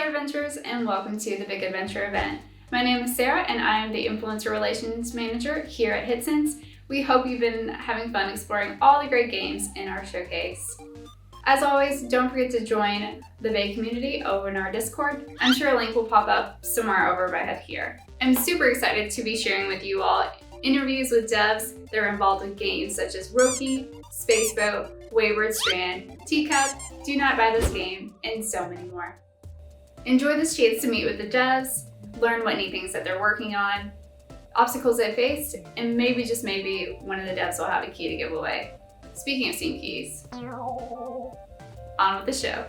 dear adventurers, and welcome to the Big Adventure event. My name is Sarah and I am the Influencer Relations Manager here at HitSense. We hope you've been having fun exploring all the great games in our showcase. As always, don't forget to join the TheBAE community over in our Discord. I'm sure a link will pop up somewhere over my head here. I'm super excited to be sharing with you all interviews with devs that are involved with games such as Roki, Spaceboat, Wayward Strand, Teacup, Do Not Buy This Game, and so many more. Enjoy this chance to meet with the devs, learn what neat things that they're working on, obstacles they faced, and maybe, just maybe, one of the devs will have a key to give away. Speaking of Steam keys, on with the show.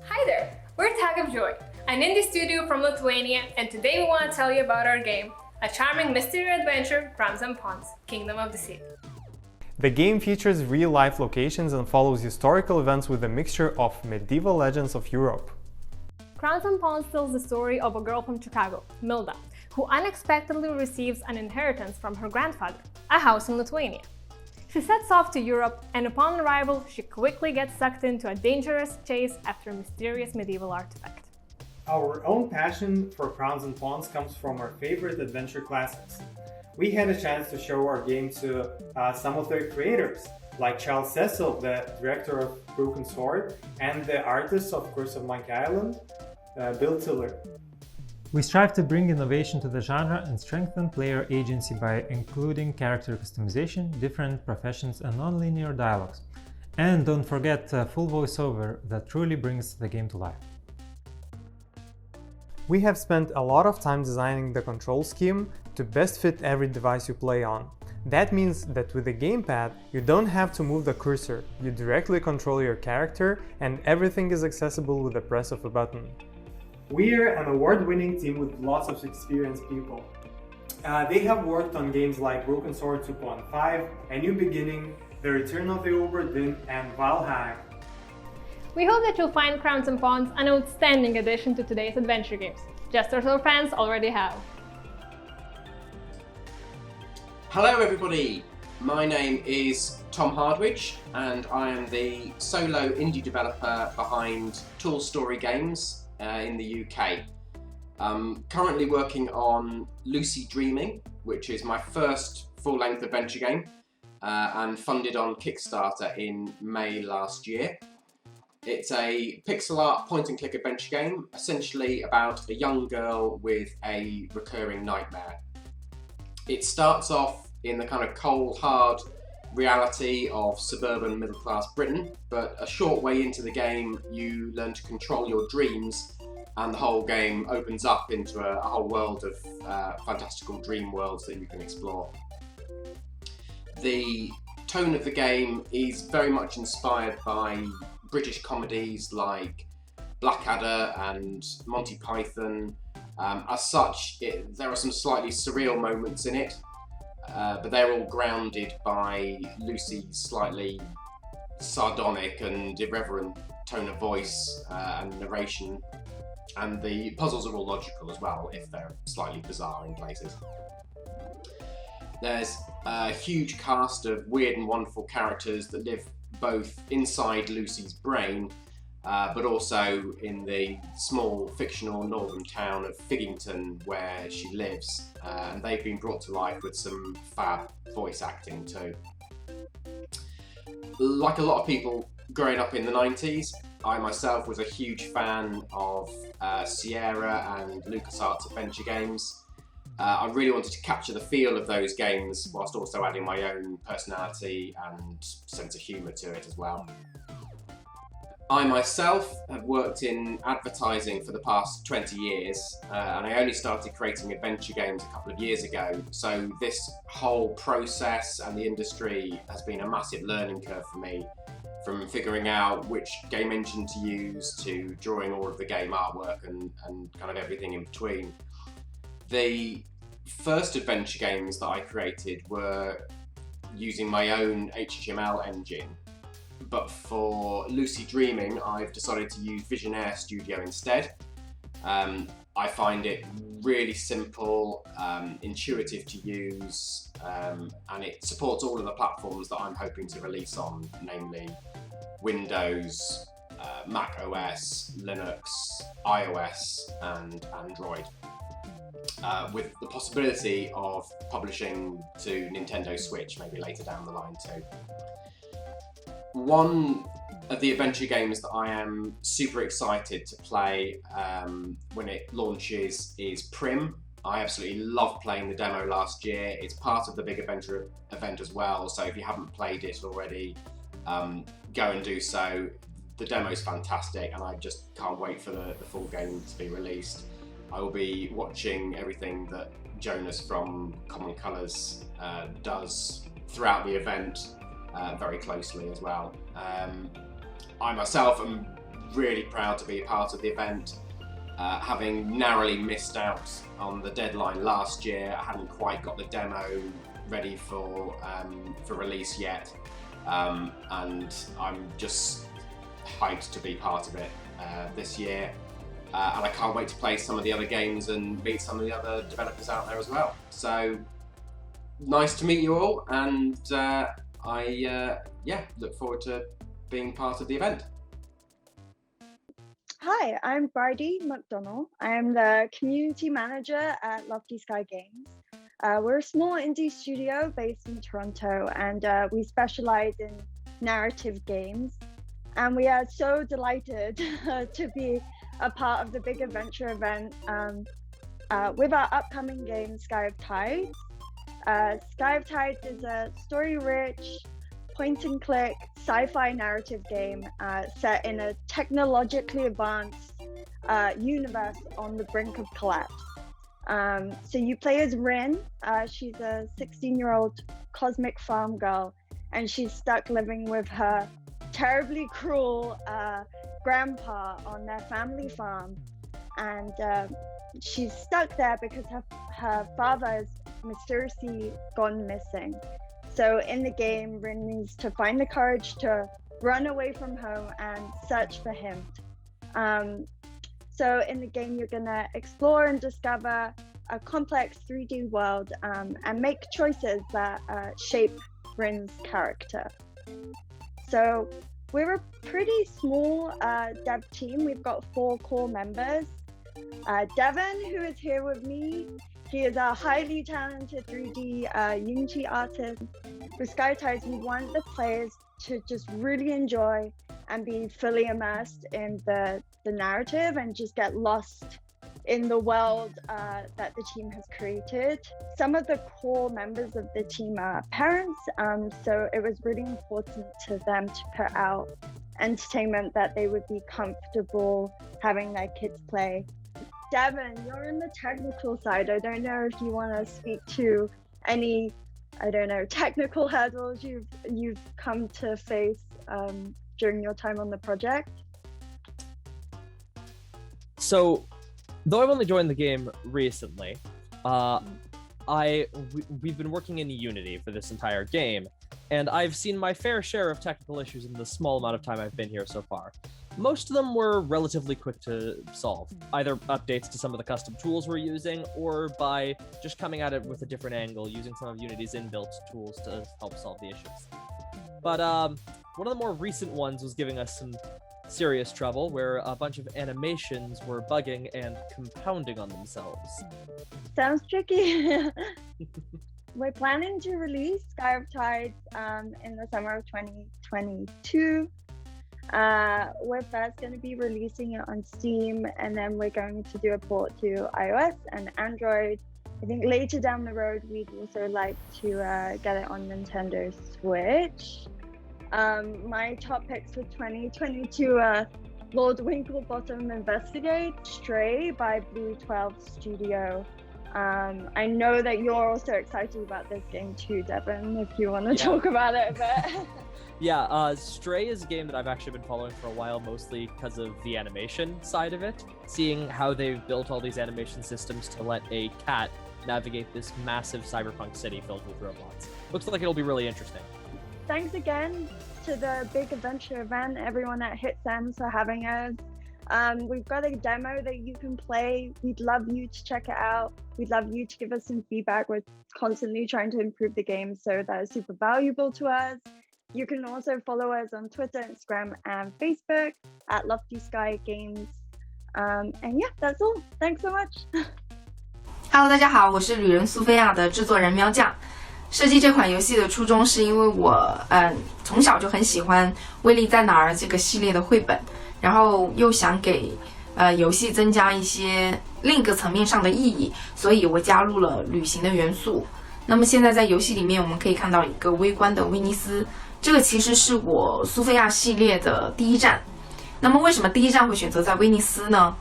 Hi there, we're Tag of Joy, an indie studio from Lithuania, and today we want to tell you about our game, a charming mystery adventure, Crowns and Pawns, Kingdom of the Sea. The game features real-life locations and follows historical events with a mixture of medieval legends of Europe. Crowns and Pawns tells the story of a girl from Chicago, Milda, who unexpectedly receives an inheritance from her grandfather, a house in Lithuania. She sets off to Europe, and upon arrival, she quickly gets sucked into a dangerous chase after a mysterious medieval artifact. Our own passion for Crowns and Pawns comes from our favorite adventure classics. We had a chance to show our game to some of their creators, like Charles Cecil, the director of Broken Sword, and the artist of Curse of Monkey Island, Bill Tiller. We strive to bring innovation to the genre and strengthen player agency by including character customization, different professions, and non-linear dialogues. And don't forget full voiceover that truly brings the game to life. We have spent a lot of time designing the control scheme to best fit every device you play on. That means that with the gamepad, you don't have to move the cursor, you directly control your character and everything is accessible with the press of a button. We're an award-winning team with lots of experienced people. They have worked on games like Broken Sword 2.5, A New Beginning, The Return of the Obra Dinn, and Valhalla. We hope that you'll find Crowns and Pawns an outstanding addition to today's adventure games, just as our fans already have. Hello everybody, my name is Tom Hardwidge and I am the solo indie developer behind Tall Story Games in the UK. I'm currently working on Lucy Dreaming, which is my first full-length adventure game and funded on Kickstarter in May last year. It's a pixel art point-and-click adventure game, essentially about a young girl with a recurring nightmare. It starts off in the kind of cold, hard reality of suburban middle-class Britain, but a short way into the game you learn to control your dreams and the whole game opens up into a whole world of fantastical dream worlds that you can explore. The tone of the game is very much inspired by British comedies like Blackadder and Monty Python. As such, there are some slightly surreal moments in it, but they're all grounded by Lucy's slightly sardonic and irreverent tone of voice and narration, and the puzzles are all logical as well, if they're slightly bizarre in places. There's a huge cast of weird and wonderful characters that live both inside Lucy's brain, but also in the small fictional northern town of Figgington where she lives, and they've been brought to life with some fab voice acting too. Like a lot of people growing up in the 90s, I myself was a huge fan of Sierra and LucasArts adventure games. I really wanted to capture the feel of those games whilst also adding my own personality and sense of humour to it as well. I myself have worked in advertising for the past 20 years and I only started creating adventure games a couple of years ago, so this whole process and the industry has been a massive learning curve for me, from figuring out which game engine to use to drawing all of the game artwork and kind of everything in between. The first adventure games that I created were using my own HTML engine, but for Lucy Dreaming I've decided to use Visionaire Studio instead. I find it really simple, intuitive to use, and it supports all of the platforms that I'm hoping to release on, namely Windows, Mac OS, Linux, iOS, and Android, with the possibility of publishing to Nintendo Switch maybe later down the line too. One of the adventure games that I am super excited to play when it launches is Prim. I absolutely loved playing the demo last year. It's part of the Big Adventure event as well, so if you haven't played it already, go and do so. The demo is fantastic and I just can't wait for the full game to be released. I will be watching everything that Jonas from Common Colours does throughout the event very closely as well. I myself am really proud to be a part of the event. Having narrowly missed out on the deadline last year, I hadn't quite got the demo ready for release yet, and I'm just hyped to be part of it this year. And I can't wait to play some of the other games and meet some of the other developers out there as well. So nice to meet you all, and I look forward to being part of the event. Hi, I'm Bridie McDonald. I am the community manager at Lofty Sky Games. We're a small indie studio based in Toronto, and we specialize in narrative games. And we are so delighted to be a part of the Big Adventure event with our upcoming game, Sky of Tides. Sky of Tides is a story-rich, point-and-click sci-fi narrative game set in a technologically advanced universe on the brink of collapse. So you play as Rin. She's a 16-year-old cosmic farm girl, and she's stuck living with her terribly cruel grandpa on their family farm. And she's stuck there because her father has mysteriously gone missing. So in the game, Rin needs to find the courage to run away from home and search for him. So in the game, you're gonna explore and discover a complex 3D world and make choices that shape Rin's character. So we're a pretty small dev team. We've got 4 core members. Devon, who is here with me, he is a highly talented 3D Unity artist. With Sky Tides, we want the players to just really enjoy and be fully immersed in the narrative and just get lost in the world that the team has created. Some of the core members of the team are parents, so it was really important to them to put out entertainment that they would be comfortable having their kids play. Devon, you're in the technical side. I don't know if you want to speak to any, technical hurdles you've come to face during your time on the project. So, though I've only joined the game recently, we've been working in Unity for this entire game, and I've seen my fair share of technical issues in the small amount of time I've been here so far. Most of them were relatively quick to solve, either updates to some of the custom tools we're using, or by just coming at it with a different angle, using some of Unity's inbuilt tools to help solve the issues. But one of the more recent ones was giving us some serious trouble, where a bunch of animations were bugging and compounding on themselves. Sounds tricky. We're planning to release Sky of Tides in the summer of 2022. We're first going to be releasing it on Steam, and then we're going to do a port to iOS and Android. I think later down the road, we'd also like to get it on Nintendo Switch. My top picks for 2022 are Lord Winklebottom Investigate, Stray by Blue 12 Studio. I know that you're also excited about this game too, Devon, if you want to talk about it a bit. Yeah, Stray is a game that I've actually been following for a while, mostly because of the animation side of it. Seeing how they've built all these animation systems to let a cat navigate this massive cyberpunk city filled with robots. Looks like it'll be really interesting. Thanks again to the Big Adventure event, everyone at HitSense for having us. We've got a demo that you can play. We'd love you to check it out. We'd love you to give us some feedback. We're constantly trying to improve the game, so that is super valuable to us. You can also follow us on Twitter, Instagram, and Facebook at Lofty Sky Games. And yeah, that's all. Thanks so much. Hello， 大家好，我是旅人苏菲亚的制作人喵酱。设计这款游戏的初衷是因为我从小就很喜欢《威力在哪儿》这个系列的绘本，然后又想给游戏增加一些另一个层面上的意义，所以我加入了旅行的元素。那么现在在游戏里面，我们可以看到一个微观的威尼斯，这个其实是我苏菲亚系列的第一站。那么为什么第一站会选择在威尼斯呢？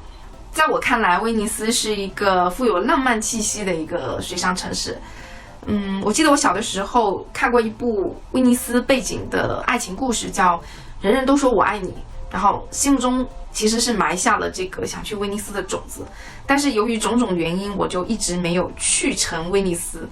在我看来，威尼斯是一个富有浪漫气息的一个水上城市。我记得我小的时候看过一部威尼斯背景的爱情故事，叫《人人都说我爱你》，然后心目中其实是埋下了这个想去威尼斯的种子。但是由于种种原因，我就一直没有去成威尼斯。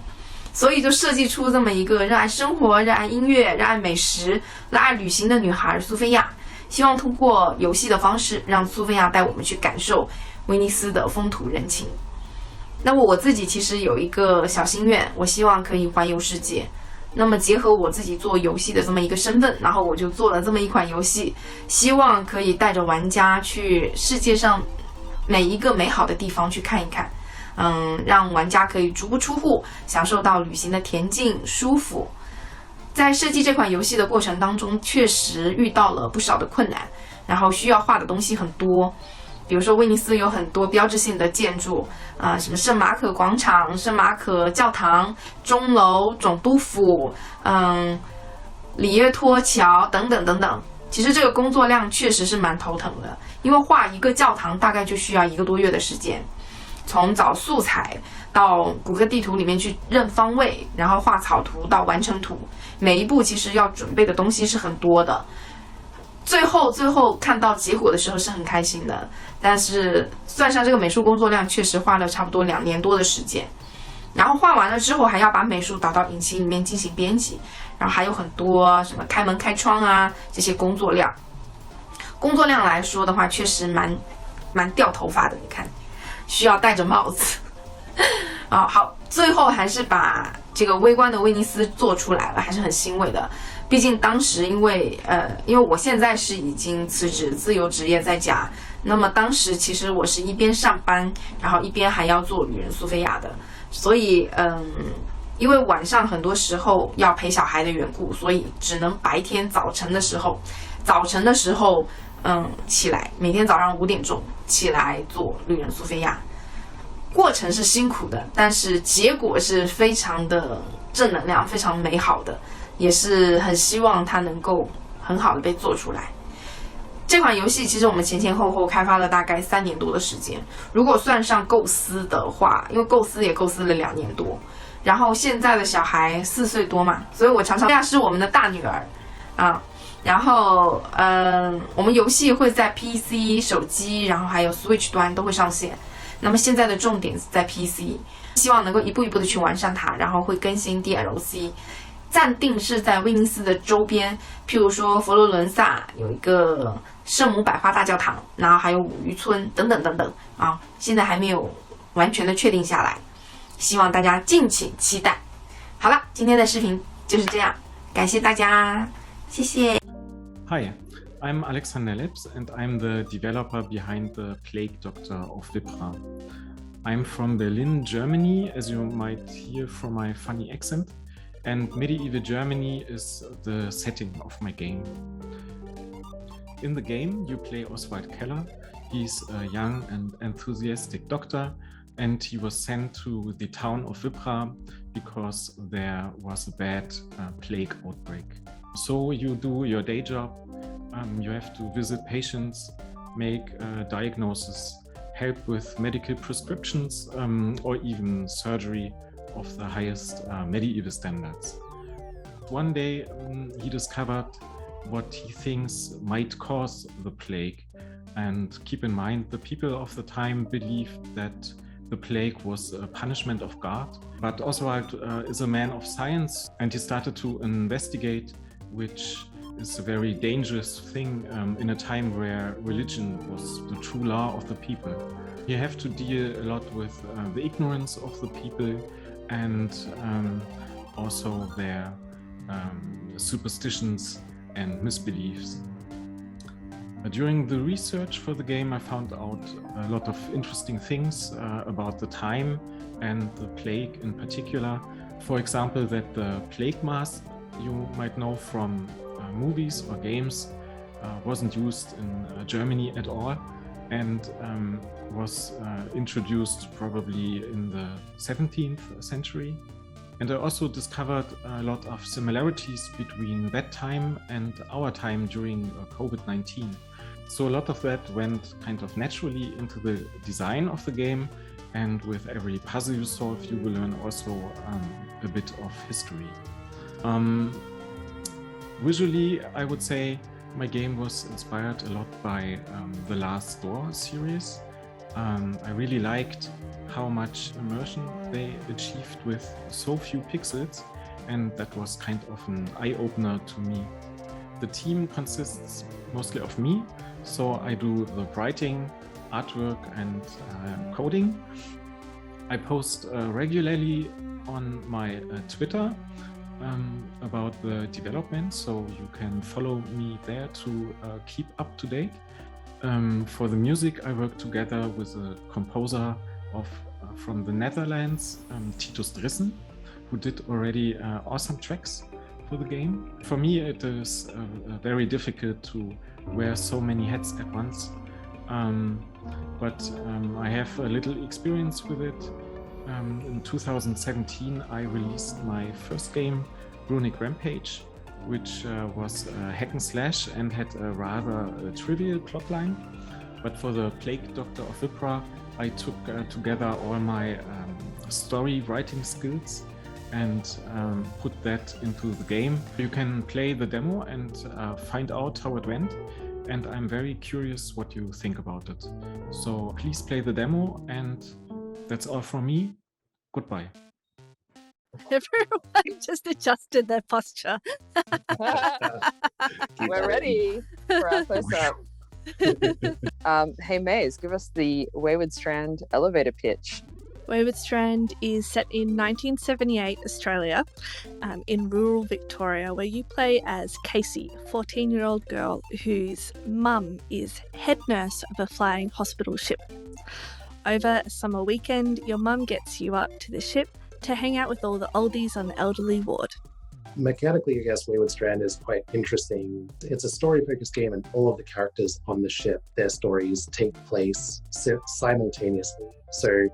所以就设计出这么一个热爱生活、热爱音乐、热爱美食、热爱旅行的女孩苏菲亚，希望通过游戏的方式让苏菲亚带我们去感受威尼斯的风土人情。那么我自己其实有一个小心愿，我希望可以环游世界。那么结合我自己做游戏的这么一个身份，然后我就做了这么一款游戏，希望可以带着玩家去世界上每一个美好的地方去看一看。让玩家可以足不出户，享受到旅行的恬静舒服。在设计这款游戏的过程当中，确实遇到了不少的困难，然后需要画的东西很多。比如说威尼斯有很多标志性的建筑什么圣马可广场、圣马可教堂、钟楼、总督府、里耶托桥等等等等。其实这个工作量确实是蛮头疼的，因为画一个教堂大概就需要1个多月的时间。从找素材到谷歌地图里面去认方位，然后画草图到完成图，每一步其实要准备的东西是很多的。最后看到结果的时候是很开心的，但是算上这个美术工作量，确实花了差不多2年多的时间。然后画完了之后，还要把美术导到引擎里面进行编辑，然后还有很多什么开门开窗这些工作量。工作量来说的话，确实蛮掉头发的，你看。需要戴着帽子好，最后还是把这个微观的威尼斯做出来了，还是很欣慰的。毕竟当时因为我现在是已经辞职自由职业在家，那么当时其实我是一边上班，然后一边还要做旅人苏菲亚的，所以因为晚上很多时候要陪小孩的缘故，所以只能白天早晨的时候起来，每天早上5点钟起来做旅人苏菲亚。过程是辛苦的，但是结果是非常的正能量，非常美好的，也是很希望它能够很好的被做出来。这款游戏其实我们前后开发了大概3年多的时间，如果算上构思的话，因为构思了2年多，然后现在的小孩4岁多嘛，所以我常常是我们的大女儿然后我们游戏会在 PC 手机然后还有 Switch 端都会上线。那么现在的重点是在 PC， 希望能够一步一步的去完善它，然后会更新 DLC。暂定是在威尼斯的周边，譬如说佛罗伦萨有一个圣母百花大教堂，然后还有五渔村等等等等现在还没有完全的确定下来，希望大家敬请期待。好了，今天的视频就是这样，感谢大家，谢谢。Hi, I'm Alexander Leps and I'm the developer behind the Plague Doctor of Vipra. I'm from Berlin, Germany, as you might hear from my funny accent, and medieval Germany is the setting of my game. In the game, you play Oswald Keller. He's a young and enthusiastic doctor, and he was sent to the town of Vipra because there was a bad plague outbreak. So you do your day job, you have to visit patients, make a diagnosis, help with medical prescriptions, or even surgery of the highest medieval standards. One day he discovered what he thinks might cause the plague, and keep in mind the people of the time believed that the plague was a punishment of God. But Oswald is a man of science, and he started to investigate, which is a very dangerous thing in a time where religion was the true law of the people. You have to deal a lot with the ignorance of the people and also their superstitions and misbeliefs. During the research for the game, I found out a lot of interesting things about the time and the plague in particular. For example, that the plague mask you might know from movies or games wasn't used in Germany at all, and was introduced probably in the 17th century. And I also discovered a lot of similarities between that time and our time during COVID-19. So a lot of that went kind of naturally into the design of the game, and with every puzzle you solve, you will learn also a bit of history. Visually, I would say my game was inspired a lot by the Last Door series. I really liked how much immersion they achieved with so few pixels, and that was kind of an eye-opener to me. The team consists mostly of me, so I do the writing, artwork and coding. I post regularly on my Twitter about the development, so you can follow me there to keep up to date. For the music, I work together with a composer from the Netherlands, Titus Drissen, who did already awesome tracks for the game. For me, it is very difficult to wear so many hats at once, but I have a little experience with it. In 2017, I released my first game, Runic Rampage, which was a hack and slash and had a rather trivial plotline. But for the Plague Doctor of Vipra, I took together all my story writing skills and put that into the game. You can play the demo and find out how it went, and I'm very curious what you think about it. So please play the demo, and that's all from me. Goodbye. Everyone just adjusted their posture. We're ready for our close-up. Hey Maze, give us the Wayward Strand elevator pitch. Wayward Strand is set in 1978 Australia, in rural Victoria, where you play as Casey, a 14-year-old girl whose mum is head nurse of a flying hospital ship. Over a summer weekend, your mum gets you up to the ship to hang out with all the oldies on the elderly ward. Mechanically, I guess Wayward Strand is quite interesting. It's a story-focused game, and all of the characters on the ship, their stories take place simultaneously. So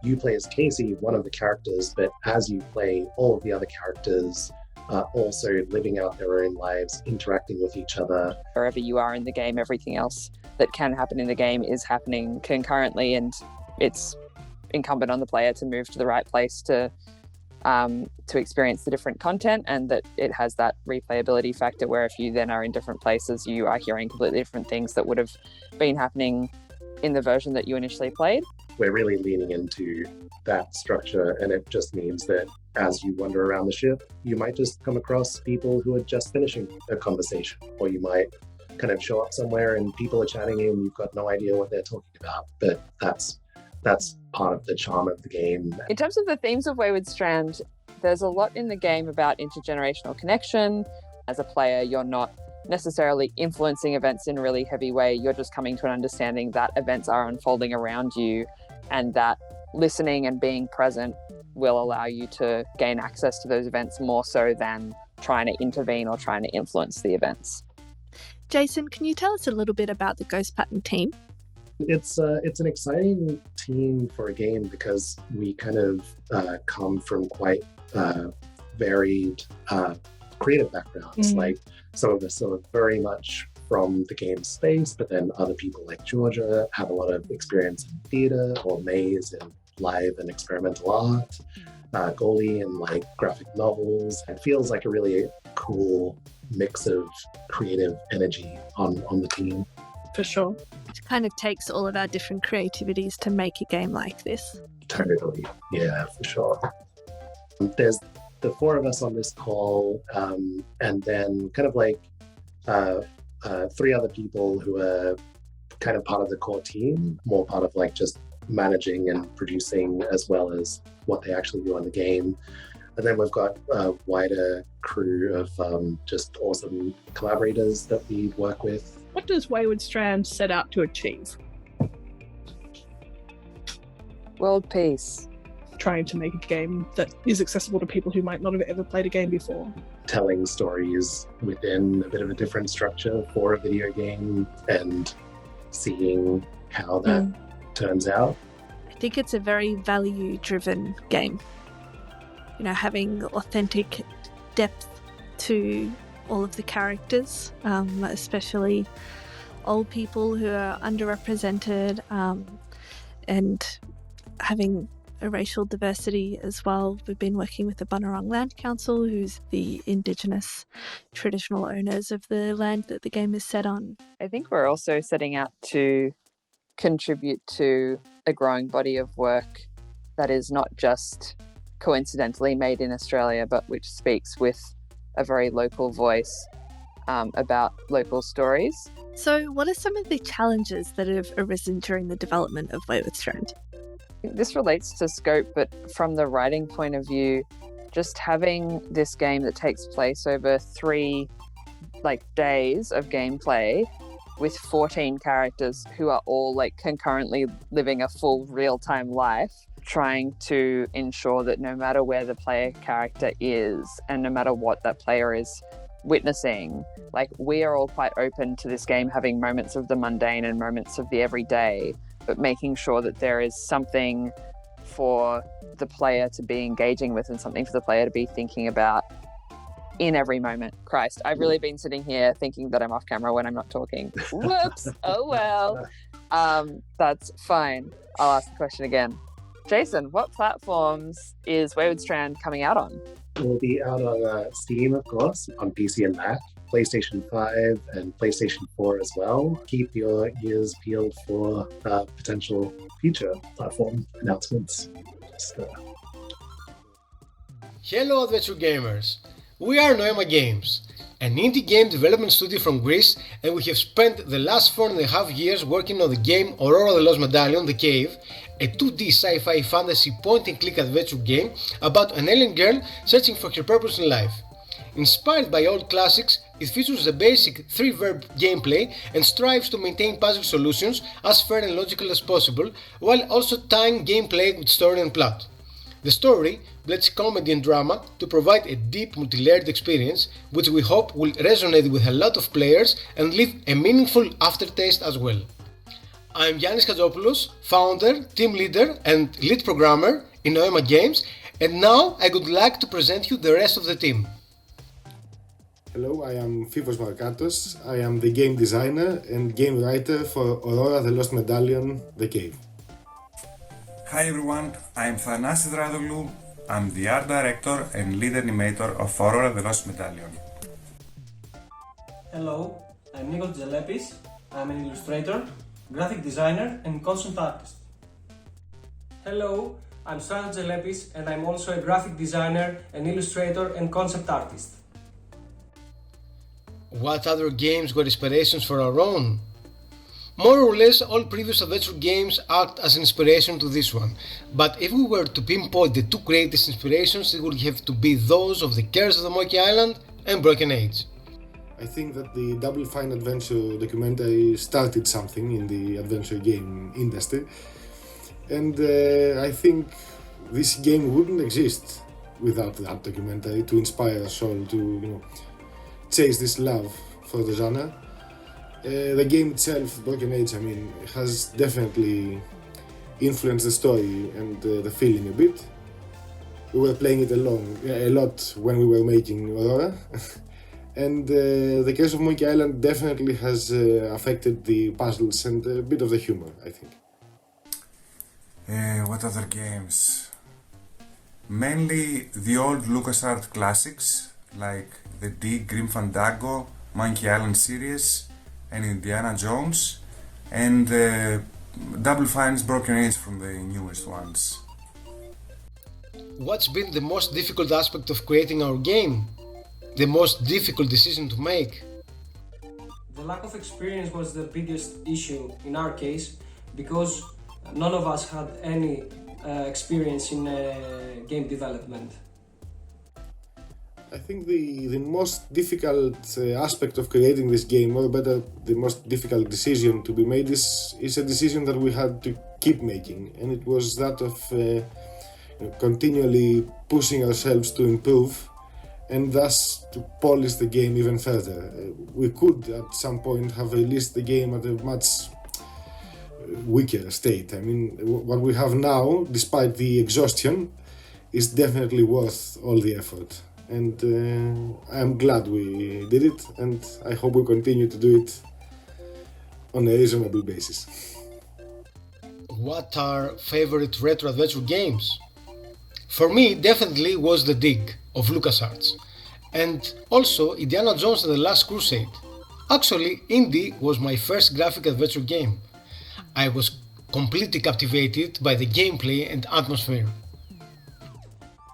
you play as Casey, one of the characters, but as you play, all of the other characters are also living out their own lives, interacting with each other. Wherever you are in the game, everything else that can happen in the game is happening concurrently, and it's incumbent on the player to move to the right place to experience the different content, and that it has that replayability factor where if you then are in different places, you are hearing completely different things that would have been happening in the version that you initially played. We're really leaning into that structure, and it just means that as you wander around the ship, you might just come across people who are just finishing a conversation, or you might kind of show up somewhere and people are chatting and you've got no idea what they're talking about. But that's part of the charm of the game. In terms of the themes of Wayward Strand, there's a lot in the game about intergenerational connection. As a player, you're not necessarily influencing events in a really heavy way. You're just coming to an understanding that events are unfolding around you, and that listening and being present will allow you to gain access to those events more so than trying to intervene or trying to influence the events. Jason, can you tell us a little bit about the Ghost Pattern team? It's an exciting team for a game because we kind of come from quite varied creative backgrounds. Like some of us are very much from the game space, but then other people like Georgia have a lot of experience in theatre, or Maze in live and experimental art, Goalie in like graphic novels. It feels like a really cool mix of creative energy on the team. For sure. It kind of takes all of our different creativities to make a game like this. Totally, yeah, for sure. There's the four of us on this call, and then kind of like three other people who are kind of part of the core team, more part of like just managing and producing as well as what they actually do on the game. And then we've got a wider crew of just awesome collaborators that we work with. What does Wayward Strand set out to achieve? World peace. Trying to make a game that is accessible to people who might not have ever played a game before. Telling stories within a bit of a different structure for a video game and seeing how that turns out. I think it's a very value-driven game. You know, having authentic depth to all of the characters, especially old people who are underrepresented, and having a racial diversity as well. We've been working with the Bunurong Land Council, who's the Indigenous traditional owners of the land that the game is set on. I think we're also setting out to contribute to a growing body of work that is not just coincidentally made in Australia, but which speaks with a very local voice about local stories. So what are some of the challenges that have arisen during the development of Wayward Strand? This relates to scope, but from the writing point of view, just having this game that takes place over 3 days of gameplay with 14 characters who are all concurrently living a full real-time life, trying to ensure that no matter where the player character is and no matter what that player is witnessing, we are all quite open to this game having moments of the mundane and moments of the everyday, but making sure that there is something for the player to be engaging with and something for the player to be thinking about in every moment. Christ, I've really been sitting here thinking that I'm off camera when I'm not talking. Whoops. Oh well. That's fine. I'll ask the question again. Jason, what platforms is Wayward Strand coming out on? We'll be out on Steam, of course, on PC and Mac, PlayStation 5 and PlayStation 4 as well. Keep your ears peeled for potential future platform announcements. Hello Adventure Gamers! We are Noema Games, an indie game development studio from Greece, and we have spent the last 4.5 years working on the game Aurora the Lost Medallion, The Cave, a 2D sci-fi fantasy point-and-click adventure game about an alien girl searching for her purpose in life. Inspired by old classics, it features a basic 3-verb gameplay and strives to maintain puzzle solutions as fair and logical as possible, while also tying gameplay with story and plot. The story blends comedy and drama to provide a deep, multi-layered experience, which we hope will resonate with a lot of players and leave a meaningful aftertaste as well. I'm Yannis Katsopoulos, founder, team leader and lead programmer in Noema Games, and now I would like to present you the rest of the team. Hello, I am Fivos Markatos. I am the game designer and game writer for Aurora the Lost Medallion, The Cave. Hi everyone, I'm Thanasis Radoglou. I'm the art director and lead animator of Aurora the Lost Medallion. Hello, I'm Nikos Zelepis. I'm an illustrator, graphic designer and concept artist. Hello, I'm Stratos Zelepis and I'm also a graphic designer, an illustrator and concept artist. What other games were inspirations for our own? More or less all previous adventure games act as an inspiration to this one, but if we were to pinpoint the 2 greatest inspirations, it would have to be those of the Curse of the Monkey Island and Broken Age. I think that the Double Fine Adventure documentary started something in the adventure game industry, and I think this game wouldn't exist without that documentary to inspire us all to, chase this love for the genre. The game itself, Broken Age, has definitely influenced the story and the feeling a bit. We were playing it a lot when we were making Aurora. And the Curse of Monkey Island definitely has affected the puzzles and a bit of the humor, I think. What other games? Mainly the old LucasArts classics, like the D, Grim Fandango, Monkey Island series, and Indiana Jones, and Double Fine's Broken Age from the newest ones. What's been the most difficult aspect of creating our game? The most difficult decision to make? The lack of experience was the biggest issue in our case, because none of us had any experience in game development. I think the most difficult aspect of creating this game, or better, the most difficult decision to be made is a decision that we had to keep making, and it was that of continually pushing ourselves to improve and thus to polish the game even further. We could at some point have released the game at a much weaker state. I mean, what we have now, despite the exhaustion, is definitely worth all the effort. And I'm glad we did it, and I hope we continue to do it on a reasonable basis. What are favorite retro adventure games? For me, definitely was The Dig of LucasArts, and also Indiana Jones and the Last Crusade. Actually, Indy was my first graphic adventure game. I was completely captivated by the gameplay and atmosphere.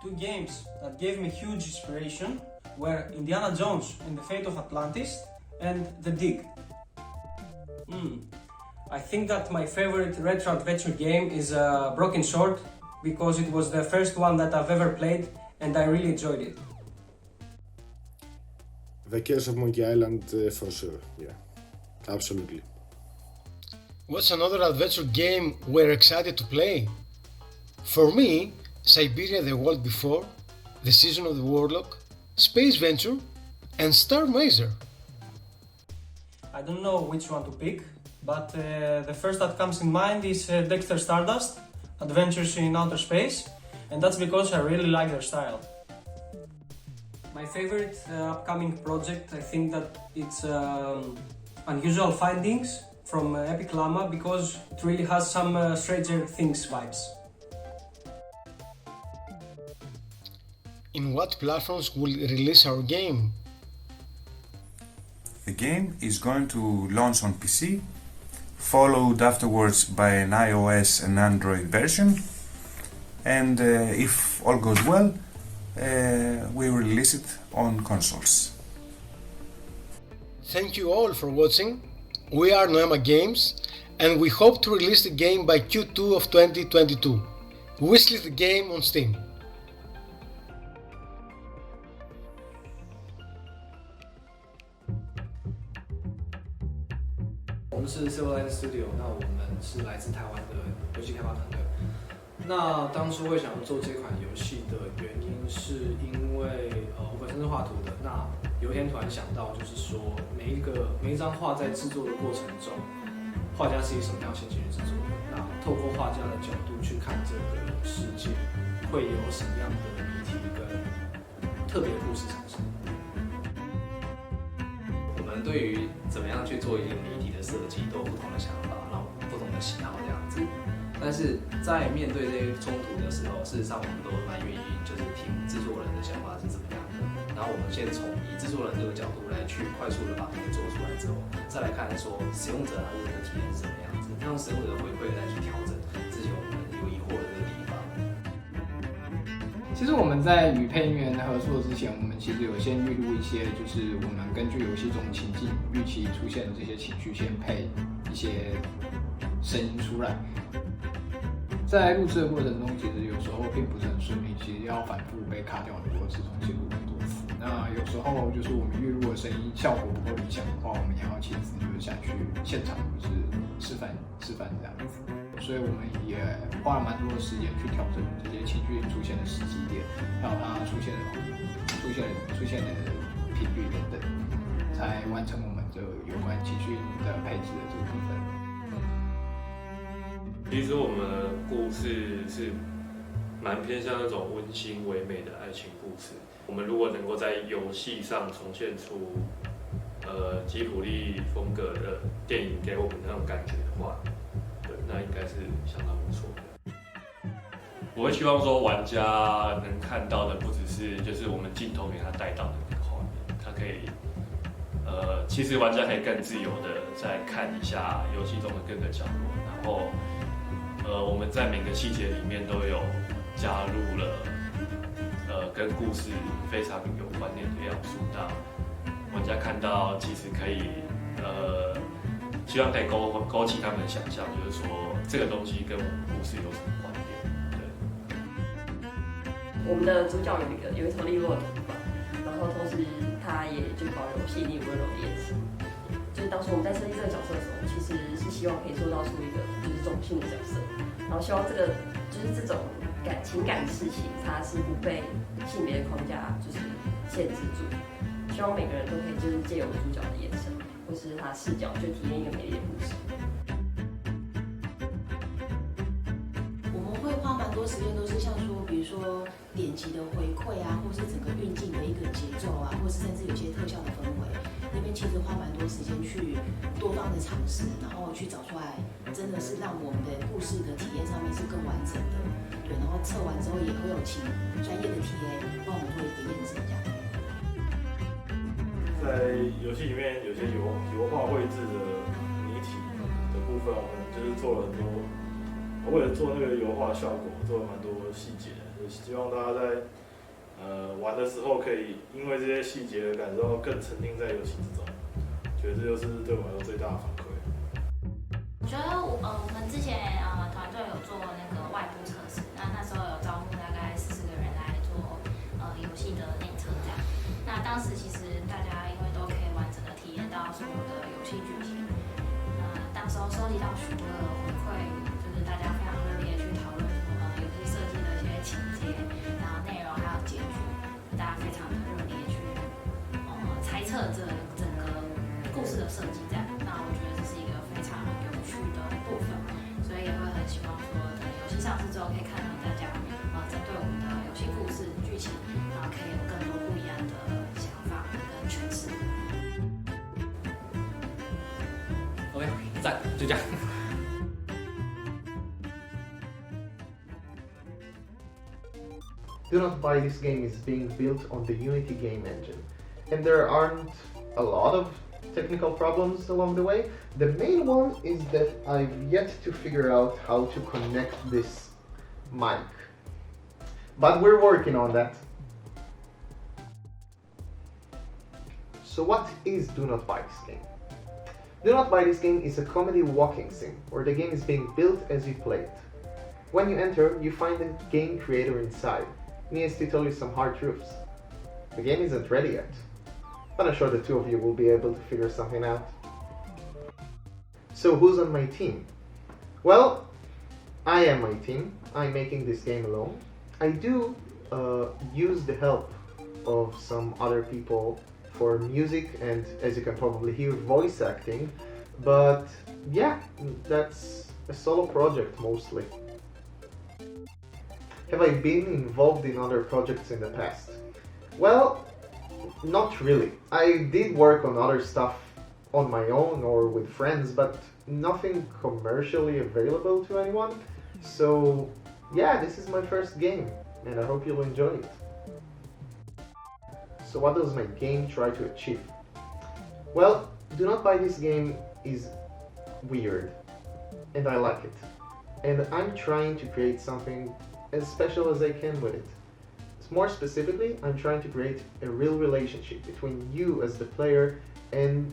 Two games that gave me huge inspiration were Indiana Jones and the Fate of Atlantis and The Dig. I think that my favorite retro adventure game is Broken Sword, because it was the first one that I've ever played and I really enjoyed it. The Curse of Monkey Island, for sure, yeah, absolutely. What's another adventure game we're excited to play? For me, Siberia the World Before, The Season of the Warlock, Space Venture, and Star Mazer. I don't know which one to pick, but the first that comes in mind is Dexter Stardust, Adventures in Outer Space, and that's because I really like their style. My favorite upcoming project, I think that it's Unusual Findings from Epic Llama, because it really has some Stranger Things vibes. In what platforms will release our game? The game is going to launch on PC, followed afterwards by an iOS and Android version, and if all goes well, we will release it on consoles. Thank you all for watching. We are Noema Games, and we hope to release the game by Q2 of 2022. Wishlist the game on Steam. 我们是 Freeride Studio， 那我们是来自台湾的游戏开发团队。那当初会想要做这款游戏的原因，是因为我本身是画图的，那有一天突然想到，就是说每一张画在制作的过程中，画家是以什么样心情去制作的？那透过画家的角度去看这个世界，会有什么样的谜题跟特别的故事产生？我们对于怎么样去做一个谜题的设计都有不同的想法，然后不同的喜好这样子。但是在面对这些冲突的时候，事实上我们都蛮愿意就是听制作人的想法是怎么样的，然后我们先从以制作人这个角度来去快速的把东西做出来之后，再来看说使用者他的体验是什么样子，用使用者的回馈来去调整之前我们有疑惑的这个地方。其实我们在与配音员合作之前，我们其实有先预录一些，就是我们根据游戏中情境预期出现的这些情绪，先配一些声音出来。在录制的过程中，其实有时候并不是很顺利，其实要反复被卡掉很多次，重新录很多次。那有时候就是我们预录的声音效果不够理想的话，我们也要亲自就是下去现场就是示范这样子。所以我们也花了蛮多的时间去调整这些情绪出现的时机点，还有它出现的频率等等，才完成我们这有关情绪的配置的这个部分。其实我们的故事是蛮偏向那种温馨唯美的爱情故事。我们如果能够在游戏上重现出吉卜力风格的电影给我们那种感觉的话，对，那应该是相当不错的。我会希望说玩家能看到的不只是就是我们镜头给他带到的那个画面，他可以其实玩家可以更自由的再看一下游戏中的各个角落，然后我们在每个细节里面都有加入了跟故事非常有关联的要素，让玩家看到其实可以希望可以勾起他们的想象，就是说这个东西跟我们故事有什么关联？对。我们的主角有一头利落的头发，然然后同时它也就保有细腻温柔的眼神。就是当时我们在设计这个角色的时候，其实是希望可以塑造出一个就是中性的角色，然后希望这个就是这种情感的事情，它是不被性别的框架就是限制住。希望每个人都可以就是借由主角的眼神或是他视角，就体验一个美丽的故事。我们会花蛮多时间，都是像说，比如说点击的回馈啊，或是整个运镜的一个节奏啊，或是甚至有些特效的氛围，那边其实花蛮多时间去多方的尝试，然后去找出来，真的是让我们的故事的体验上面是更完整的。对，然后测完之后也会有请专业的 TA 帮我们做一个验证，这样。在游戏里面有些油画绘制的谜题的部分，我们就是做了很多，为了做那个油画效果，做了蛮多细节，就希望大家在玩的时候可以因为这些细节的感受更沉浸在游戏之中，觉得这就是对我们来说最大的反馈。我觉得我们之前团队有做那个外部测试，那时候有招募大概40个人来做游戏的内测这样。那当时其实大家因为都可以完整的体验到所有的游戏剧情，当时候收集到许多的回馈，就是大家非常热烈去讨论游戏设计的一些情节，然后内容还有结局，大家非常的热烈去猜测这整个故事的设计这样。那我觉得这是一个非常有趣的部分，所以也会很希望说等游戏上市之后可以看到大家针对我们的游戏故事剧情，然后可以有更多不一样的想法跟诠释。OK， 赞，就这样。Do Not Buy This game is being built on the Unity game engine, and there aren't a lot of technical problems along the way. The main one is that I've yet to figure out how to connect this mic, but we're working on that. So what is Do Not Buy This game? Do Not Buy This game is a comedy walking sim, where the game is being built as you play it. When you enter, you find the game creator inside, and he has to tell you some hard truths. The game isn't ready yet, but I'm sure the two of you will be able to figure something out. So who's on my team? Well, I am my team. I'm making this game alone. I do use the help of some other people for music and, as you can probably hear, voice acting, but yeah, that's a solo project mostly. Have I been involved in other projects in the past? Well, not really. I did work on other stuff on my own or with friends, but nothing commercially available to anyone. So yeah, this is my first game, and I hope you'll enjoy it. So what does my game try to achieve? Well, Do Not Buy This game is weird, and I like it. And I'm trying to create something as special as I can with it. More specifically, I'm trying to create a real relationship between you as the player and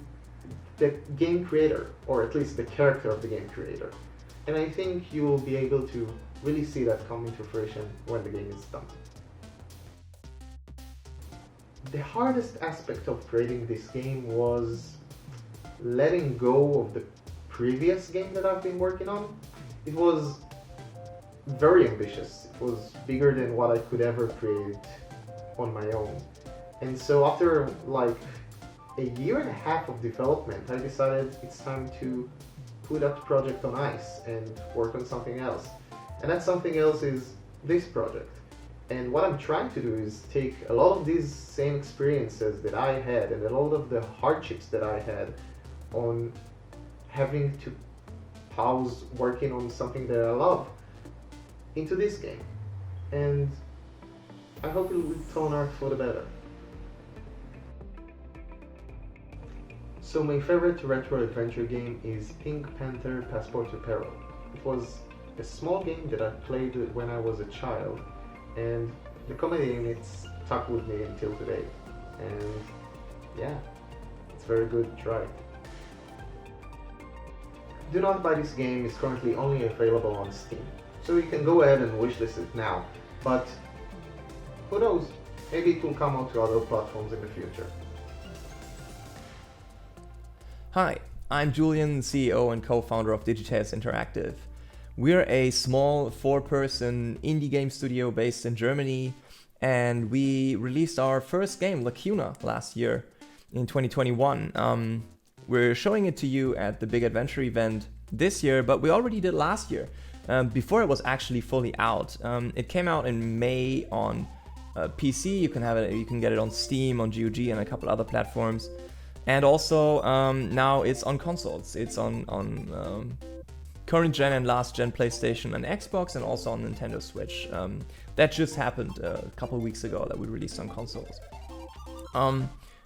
the game creator, or at least the character of the game creator. And I think you will be able to really see that coming to fruition when the game is done. The hardest aspect of creating this game was letting go of the previous game that I've been working on. It was very ambitious. It was bigger than what I could ever create on my own. And so after like a year and a half of development, I decided it's time to put that project on ice and work on something else. And that something else is this project. And what I'm trying to do is take a lot of these same experiences that I had and a lot of the hardships that I had on having to pause working on something that I love into this game. And I hope it will turn out for the better. So my favorite retro adventure game is Pink Panther Passport to Peril. It was a small game that I played when I was a child, and the comedy in it stuck with me until today. And yeah, it's very good, try it. Do Not Buy This game is currently only available on Steam, so you can go ahead and wishlist it now, but who knows, maybe it will come out to other platforms in the future. Hi, I'm Julian, CEO and co-founder of Digitales Interactive. We're a small 4-person indie game studio based in Germany, and we released our first game, cuna, last year in 2021. We're showing it to you at the Big Adventure event this year, but we already did last year, before it was actually fully out. It came out in May on PC. You can get it on Steam, on GOG, and a couple other platforms. And also now it's on consoles. It's on current gen and last gen PlayStation and Xbox, and also on Nintendo Switch. That just happened a couple of weeks ago that we released on consoles.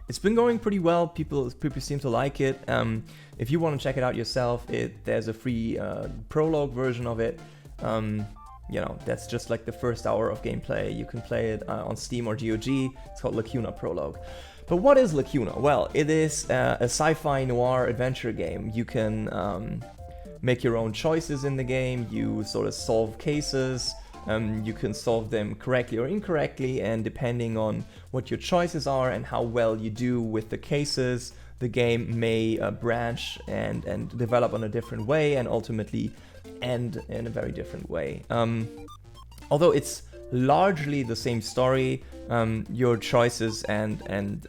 It's been going pretty well. People seem to like it. If you want to check it out yourself, there's a free prologue version of it. That's just like the first hour of gameplay. You can play it on Steam or GOG. It's called cuna Prologue. But what is cuna? Well, it is a sci-fi noir adventure game. You can make your own choices in the game. You sort of solve cases. You can solve them correctly or incorrectly, and depending on what your choices are and how well you do with the cases, the game may branch and develop on a different way and ultimately end in a very different way. Although it's largely the same story, your choices and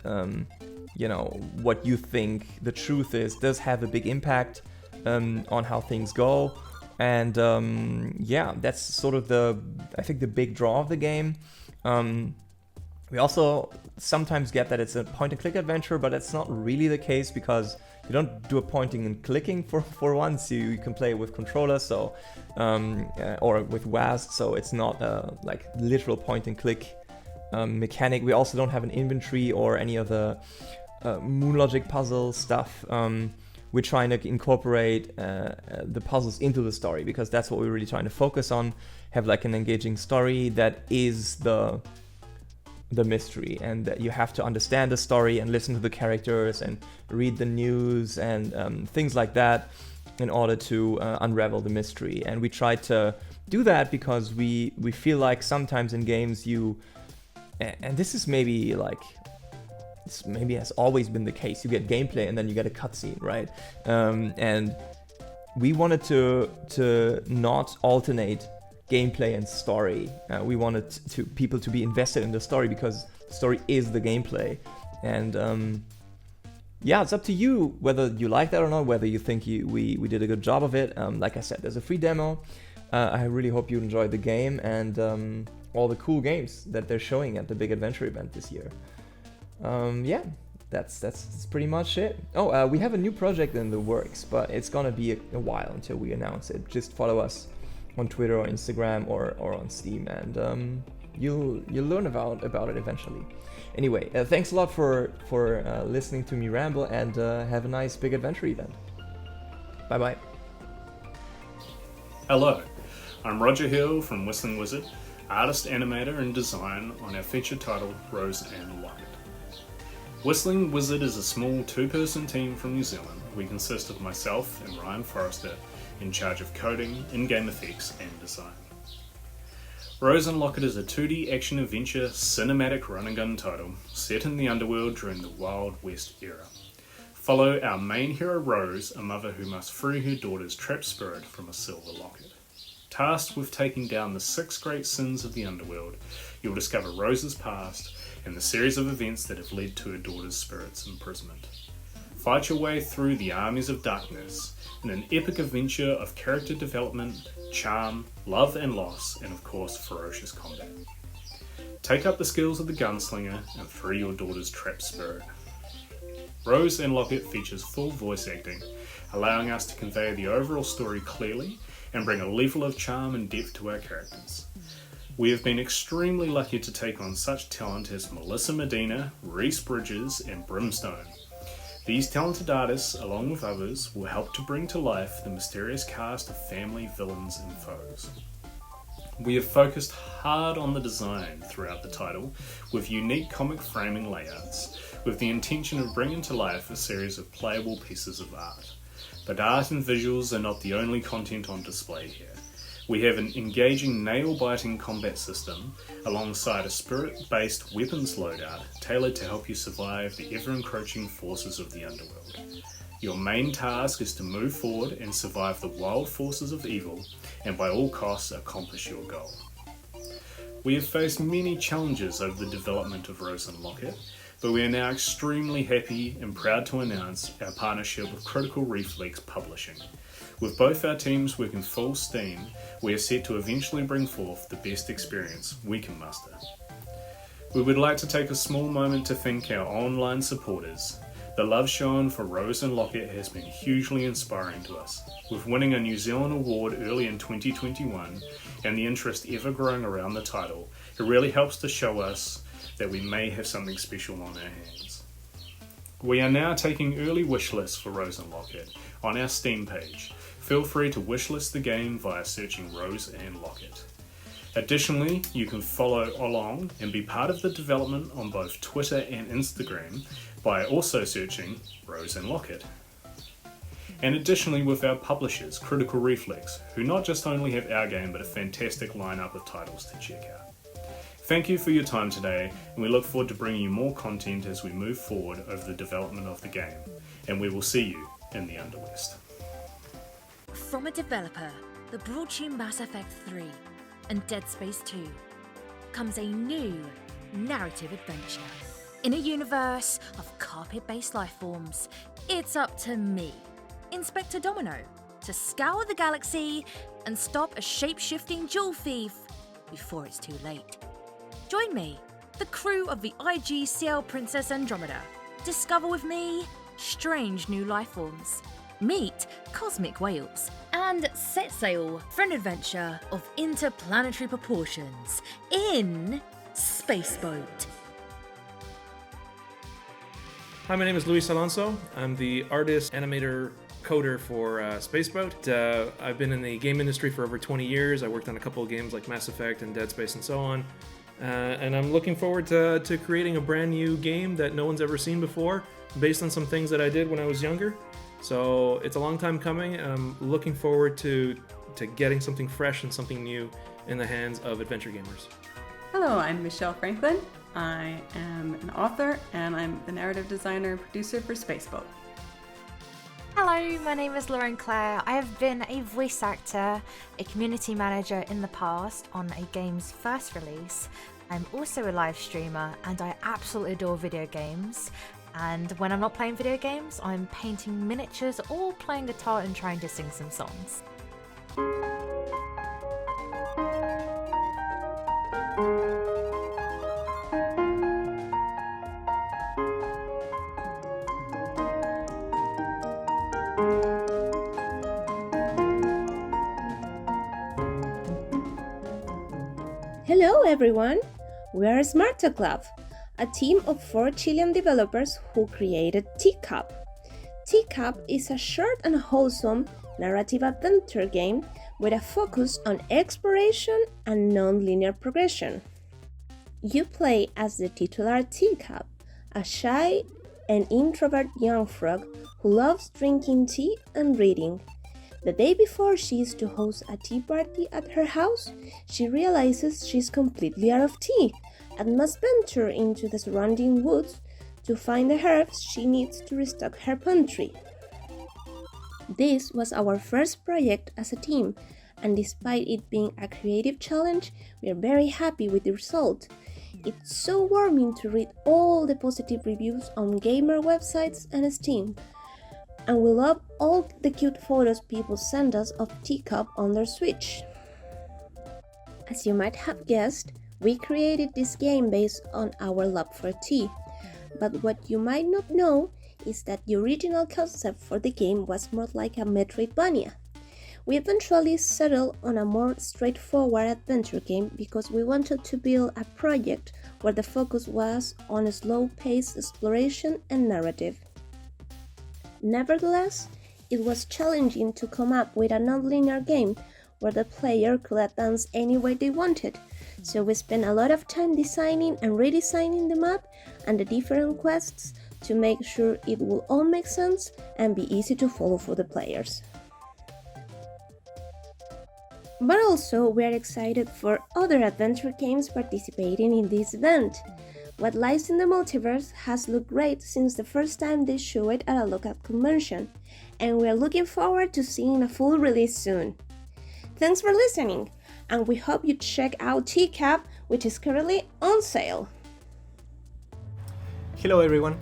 what you think the truth is does have a big impact on how things go. And that's sort of the big draw of the game. We also sometimes get that it's a point-and-click adventure, but that's not really the case because you don't do a pointing and clicking for once. You can play with controllers, or with WASD, so it's not like literal point-and-click mechanic. We also don't have an inventory or any of the moon logic puzzle stuff. We're trying to incorporate the puzzles into the story because that's what we're really trying to focus on. Have like an engaging story that is the mystery, and that you have to understand the story and listen to the characters and read the news and things like that in order to unravel the mystery. And we try to do that because we feel like sometimes in games and this is maybe has always been the case. You get gameplay and then you get a cutscene, right? And we wanted to not alternate gameplay and story. We wanted people to be invested in the story because the story is the gameplay. And it's up to you whether you like that or not, whether you think we did a good job of it. Like I said, there's a free demo. I really hope you enjoyed the game and all the cool games that they're showing at the Big Adventure event this year. That's pretty much it. We have a new project in the works, but it's gonna be a while until we announce it. Just follow us on Twitter or Instagram or on Steam, and you'll learn about it eventually. Anyway, thanks a lot for listening to me ramble, and have a nice Big Adventure event. Bye bye. Hello, I'm Roger Hill from Whistling Wizard, artist, animator, and design on our feature title Rosenlocket. Whistling Wizard is a small 2-person team from New Zealand. We consist of myself and Ryan Forrester, in charge of coding, in-game effects, and design. Rosenlocket is a 2D action-adventure cinematic run-and-gun title set in the underworld during the Wild West era. Follow our main hero Rose, a mother who must free her daughter's trapped spirit from a silver locket. Tasked with taking down the 6 great sins of the underworld, you'll discover Rose's past and the series of events that have led to her daughter's spirit's imprisonment. Fight your way through the armies of darkness in an epic adventure of character development, charm, love and loss, and of course ferocious combat. Take up the skills of the gunslinger and free your daughter's trapped spirit. Rosenlocket features full voice acting, allowing us to convey the overall story clearly and bring a level of charm and depth to our characters. We have been extremely lucky to take on such talent as Melissa Medina, Reese Bridges, and Brimstone. These talented artists, along with others, will help to bring to life the mysterious cast of family, villains, and foes. We have focused hard on the design throughout the title, with unique comic framing layouts, with the intention of bringing to life a series of playable pieces of art. But art and visuals are not the only content on display here. We have an engaging nail-biting combat system alongside a spirit-based weapons loadout tailored to help you survive the ever-encroaching forces of the underworld. Your main task is to move forward and survive the wild forces of evil, and by all costs accomplish your goal. We have faced many challenges over the development of Rosenlocket, but we are now extremely happy and proud to announce our partnership with Critical Reflex Publishing. With both our teams working full steam, we are set to eventually bring forth the best experience we can muster. We would like to take a small moment to thank our online supporters. The love shown for Rosenlocket has been hugely inspiring to us. With winning a New Zealand award early in 2021 and the interest ever growing around the title, it really helps to show us that we may have something special on our hands. We are now taking early wish lists for Rosenlocket on our Steam page. Feel free to wishlist the game via searching Rose and Locket. Additionally, you can follow along and be part of the development on both Twitter and Instagram by also searching Rose and Locket. And additionally with our publishers, Critical Reflex, who not just only have our game but a fantastic lineup of titles to check out. Thank you for your time today, and we look forward to bringing you more content as we move forward over the development of the game, and we will see you in the Underwest. From a developer that brought you Mass Effect 3 and Dead Space 2 comes a new narrative adventure. In a universe of carpet-based lifeforms, it's up to me, Inspector Domino, to scour the galaxy and stop a shape-shifting jewel thief before it's too late. Join me, the crew of the IGCL Princess Andromeda. Discover with me strange new lifeforms. Meet cosmic whales and set sail for an adventure of interplanetary proportions in Spaceboat. Hi, my name is Luis Alonso. I'm the artist, animator, coder for Spaceboat. I've been in the game industry for over 20 years. I worked on a couple of games like Mass Effect and Dead Space and so on. And I'm looking forward to creating a brand new game that no one's ever seen before, based on some things that I did when I was younger. So it's a long time coming, and I'm looking forward to getting something fresh and something new in the hands of adventure gamers. Hello, I'm Michelle Franklin. I am an author, and I'm the narrative designer and producer for Spaceboat. Hello, my name is Lauren Clare. I have been a voice actor, a community manager in the past on a game's first release. I'm also a live streamer, and I absolutely adore video games. And when I'm not playing video games, I'm painting miniatures or playing guitar and trying to sing some songs. Hello everyone! We are Marta Club, a team of 4 Chilean developers who created Teacup. Teacup is a short and wholesome narrative adventure game with a focus on exploration and non-linear progression. You play as the titular Teacup, a shy and introvert young frog who loves drinking tea and reading. The day before she is to host a tea party at her house, she realizes she's completely out of tea and must venture into the surrounding woods to find the herbs she needs to restock her pantry. This was our first project as a team, and despite it being a creative challenge, we are very happy with the result. It's so warming to read all the positive reviews on gamer websites and Steam. And we love all the cute photos people send us of Teacup on their Switch. As you might have guessed, we created this game based on our love for tea. But what you might not know is that the original concept for the game was more like a Metroidvania. We eventually settled on a more straightforward adventure game because we wanted to build a project where the focus was on a slow-paced exploration and narrative. Nevertheless, it was challenging to come up with a non-linear game where the player could advance any way they wanted, so we spent a lot of time designing and redesigning the map and the different quests to make sure it will all make sense and be easy to follow for the players. But also, we are excited for other adventure games participating in this event. What Lies in the Multiverse has looked great since the first time they showed it at a local convention, and we are looking forward to seeing a full release soon. Thanks for listening, and we hope you check out TCAP, which is currently on sale. Hello everyone,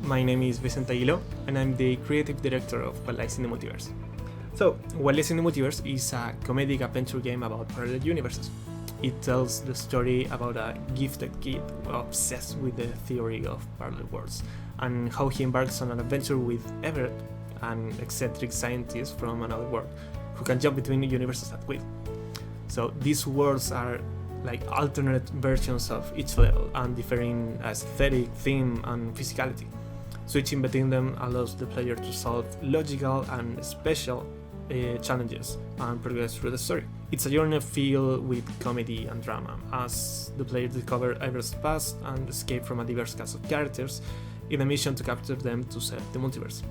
my name is Vicente, and I'm the creative director of What Lies in the Multiverse. So, What Lies in the Multiverse is a comedic adventure game about parallel universes. It tells the story about a gifted kid obsessed with the theory of parallel worlds, and how he embarks on an adventure with Everett, an eccentric scientist from another world, who can jump between universes at will. So these worlds are like alternate versions of each level and differing aesthetic, theme, and physicality. Switching between them allows the player to solve logical and special challenges and progress through the story. It's a journey filled with comedy and drama, as the player discovers Everett's past and escape from a diverse cast of characters in a mission to capture them to save the multiverse.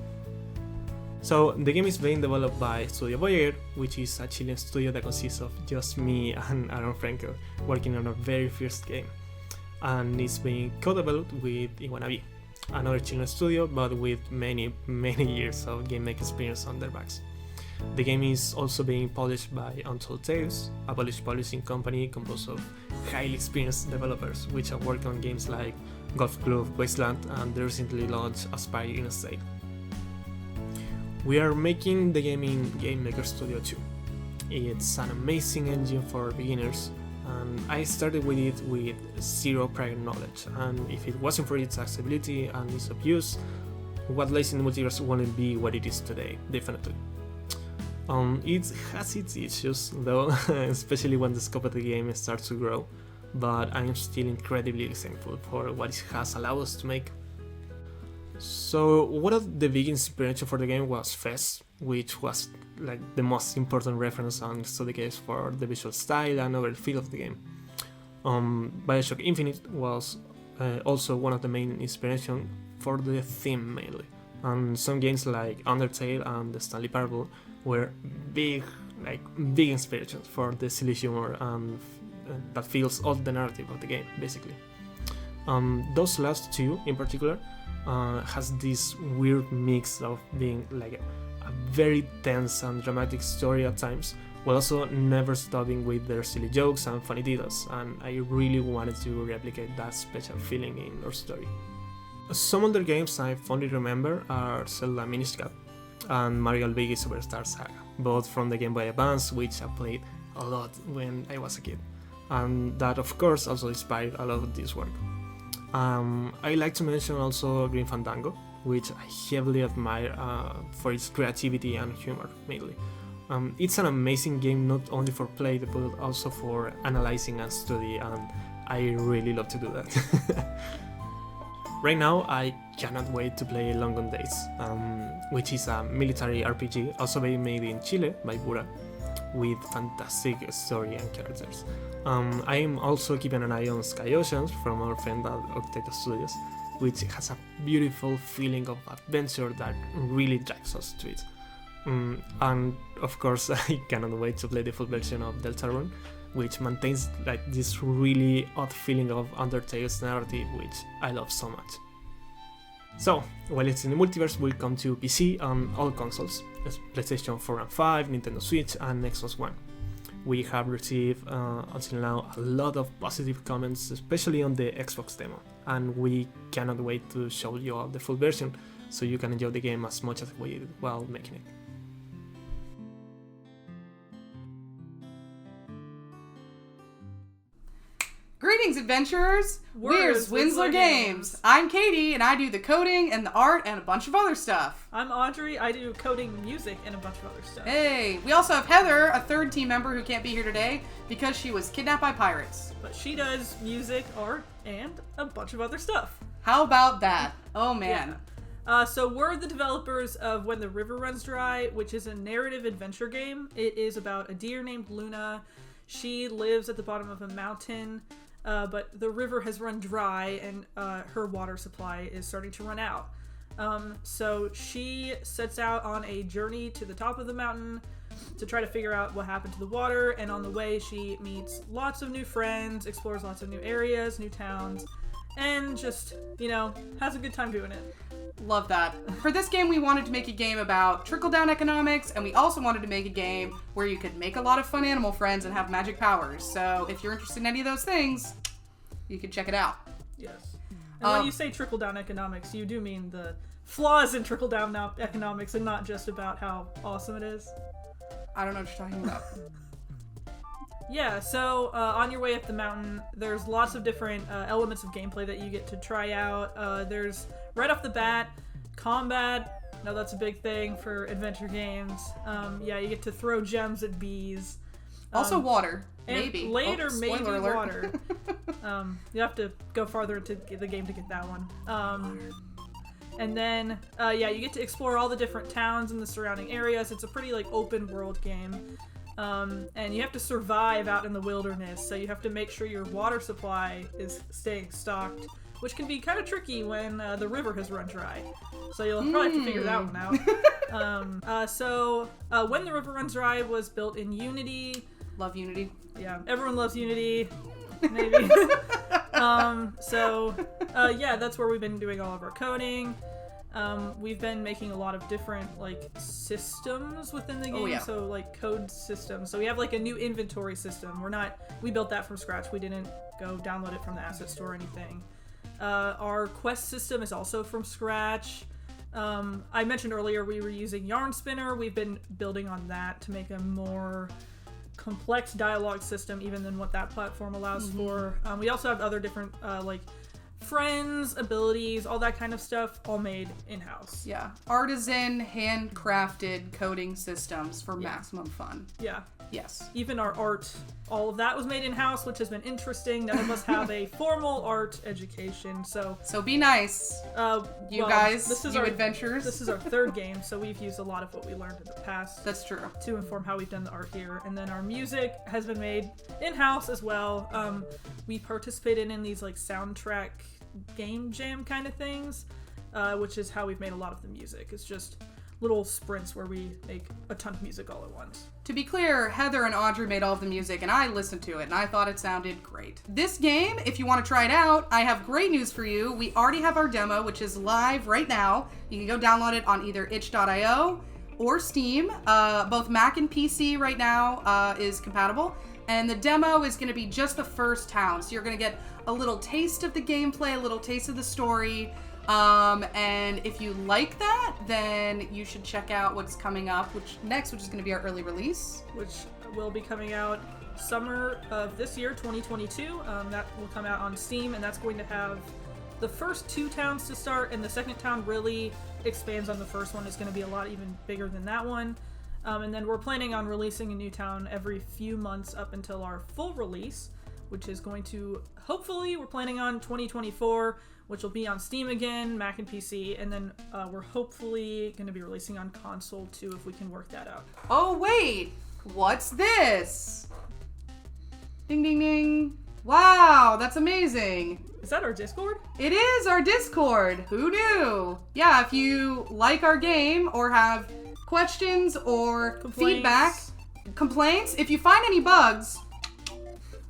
So the game is being developed by TheBAE, which is a Chilean studio that consists of just me and Aaron Franco working on our very first game, and it's being co-developed with Iguana, another Chilean studio but with many years of game making experience on their backs. The game is also being published by Untold Tales, a Polish publishing company composed of highly experienced developers which have worked on games like Golf Club Wasteland and the recently launched Aspire in a State. We are making the game in Game Maker Studio 2. It's an amazing engine for beginners, and I started with it with zero prior knowledge, and if it wasn't for its accessibility and ease of use, What Lies in the Multiverse wouldn't be what it is today, definitely. It has its issues though, especially when the scope of the game starts to grow, but I am still incredibly thankful for what it has allowed us to make. So one of the big inspiration for the game was Fez, which was like the most important reference and study case for the visual style and overall feel of the game. Bioshock Infinite was also one of the main inspiration for the theme mainly, and some games like Undertale and the Stanley Parable were big inspirations for the silly humor and that feels all the narrative of the game basically. Those last two in particular has this weird mix of being like a very tense and dramatic story at times, while also never stopping with their silly jokes and funny details, and I really wanted to replicate that special feeling in our story. Some other games I fondly remember are Zelda Minish Cap and Mario Luigi Superstar Saga, both from the Game Boy Advance, which I played a lot when I was a kid, and that of course also inspired a lot of this work. I like to mention also Grim Fandango, which I heavily admire for its creativity and humor mainly. It's an amazing game not only for play but also for analyzing and study, and I really love to do that. Right now I cannot wait to play Long Gone Days, which is a military RPG also being made in Chile by Bura, with fantastic story and characters. I am also keeping an eye on Sky Oceans from our friend at Octeto Studios, which has a beautiful feeling of adventure that really drives us to it. And of course I cannot wait to play the full version of Deltarune, which maintains like this really odd feeling of Undertale's narrative, which I love so much. So, What Lies in the Multiverse will come to PC and all consoles, PlayStation 4 and 5, Nintendo Switch and Xbox One. We have received until now a lot of positive comments, especially on the Xbox demo, and we cannot wait to show you all the full version so you can enjoy the game as much as we did while making it. Greetings, adventurers! We're Winsler Games. I'm Katie, and I do the coding and the art and a bunch of other stuff. I'm Audrey. I do coding, music, and a bunch of other stuff. Hey, we also have Heather, a third team member who can't be here today because she was kidnapped by pirates. But she does music, art, and a bunch of other stuff. How about that? Oh man. Yeah. So we're the developers of When the River Runs Dry, which is a narrative adventure game. It is about a deer named Luna. She lives at the bottom of a mountain. But the river has run dry and her water supply is starting to run out. So she sets out on a journey to the top of the mountain to try to figure out what happened to the water. And on the way, she meets lots of new friends, explores lots of new areas, new towns, and just, has a good time doing it. Love that. For this game, we wanted to make a game about trickle-down economics, and we also wanted to make a game where you could make a lot of fun animal friends and have magic powers. So if you're interested in any of those things, you can check it out. Yes. And when you say trickle-down economics, you do mean the flaws in trickle-down economics and not just about how awesome it is. I don't know what you're talking about. Yeah, so on your way up the mountain, there's lots of different elements of gameplay that you get to try out. There's, right off the bat, combat. Now that's a big thing for adventure games. You get to throw gems at bees. Also water. And maybe. later, maybe alert. water. You have to go farther into the game to get that one. And then, you get to explore all the different towns in the surrounding areas. It's a pretty, open world game. And you have to survive out in the wilderness, so you have to make sure your water supply is staying stocked, which can be kind of tricky when the river has run dry. So you'll probably have to figure that one out. When the River Runs Dry was built in Unity. Love Unity. Yeah, everyone loves Unity. Maybe. That's where we've been doing all of our coding. We've been making a lot of different systems within the game. Oh, yeah. So code systems. So we have a new inventory system. We built that from scratch. We didn't go download it from the asset store or anything. Our quest system is also from scratch. I mentioned earlier we were using Yarn Spinner. We've been building on that to make a more complex dialogue system even than what that platform allows for. We also have other different friends, abilities, all that kind of stuff, all made in-house. Yeah. Artisan, handcrafted coding systems for maximum fun. Yeah. Yes. Even our art, all of that was made in-house, which has been interesting. None of us have a formal art education, so be nice. You adventurers. This is our third game, so we've used a lot of what we learned in the past. That's true. To inform how we've done the art here. And then our music has been made in-house as well. We participated in these soundtrack game jam kind of things, which is how we've made a lot of the music. It's just little sprints where we make a ton of music all at once. To be clear, Heather and Audrey made all of the music, and I listened to it, and I thought it sounded great. This game, if you want to try it out, I have great news for you. We already have our demo, which is live right now. You can go download it on either itch.io or Steam. Both Mac and PC right now is compatible. And the demo is going to be just the first town. So you're going to get a little taste of the gameplay, a little taste of the story. And if you like that, then you should check out what's coming up, which is going to be our early release. Which will be coming out summer of this year, 2022. That will come out on Steam, and that's going to have the first 2 towns to start, and the second town really expands on the first one. It's going to be a lot even bigger than that one. And then we're planning on releasing a new town every few months up until our full release, which is going to, hopefully, we're planning on 2024, which will be on Steam again, Mac and PC, and then we're hopefully going to be releasing on console too, if we can work that out. Oh, wait! What's this? Ding, ding, ding. Wow, that's amazing. Is that our Discord? It is our Discord. Who knew? Yeah, if you like our game or have questions or feedback, complaints, if you find any bugs,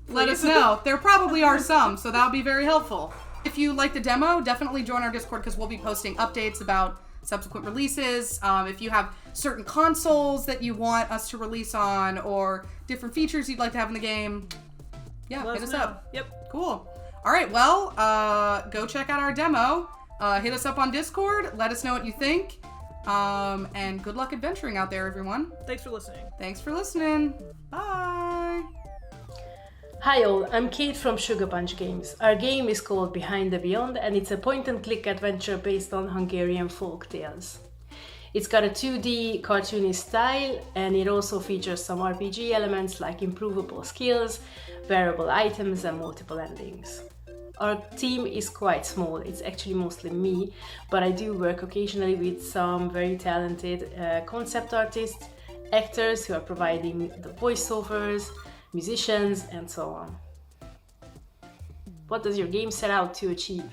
let us know. There probably are some, so that'll be very helpful. If you like the demo, definitely join our Discord because we'll be posting updates about subsequent releases. If you have certain consoles that you want us to release on or different features you'd like to have in the game, hit us up. Yep. Cool. All right, well, go check out our demo. Hit us up on Discord. Let us know what you think. And good luck adventuring out there, everyone. Thanks for listening. Thanks for listening. Bye. Hi all, I'm Kate from Sugar Punch Games. Our game is called Behind the Beyond, and it's a point-and-click adventure based on Hungarian folk tales. It's got a 2D cartoony style, and it also features some RPG elements like improvable skills, wearable items, and multiple endings. Our team is quite small, it's actually mostly me, but I do work occasionally with some very talented concept artists, actors who are providing the voiceovers, musicians, and so on. What does your game set out to achieve?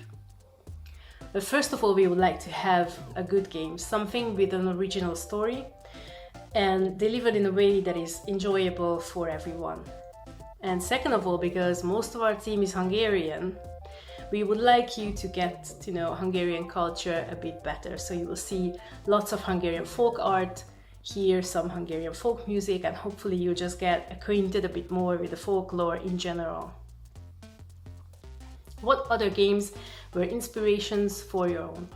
Well, first of all, we would like to have a good game, something with an original story, and delivered in a way that is enjoyable for everyone. And second of all, because most of our team is Hungarian, we would like you to get to know Hungarian culture a bit better. So you will see lots of Hungarian folk art, hear some Hungarian folk music, and hopefully you just get acquainted a bit more with the folklore in general. What other games were inspirations for your own?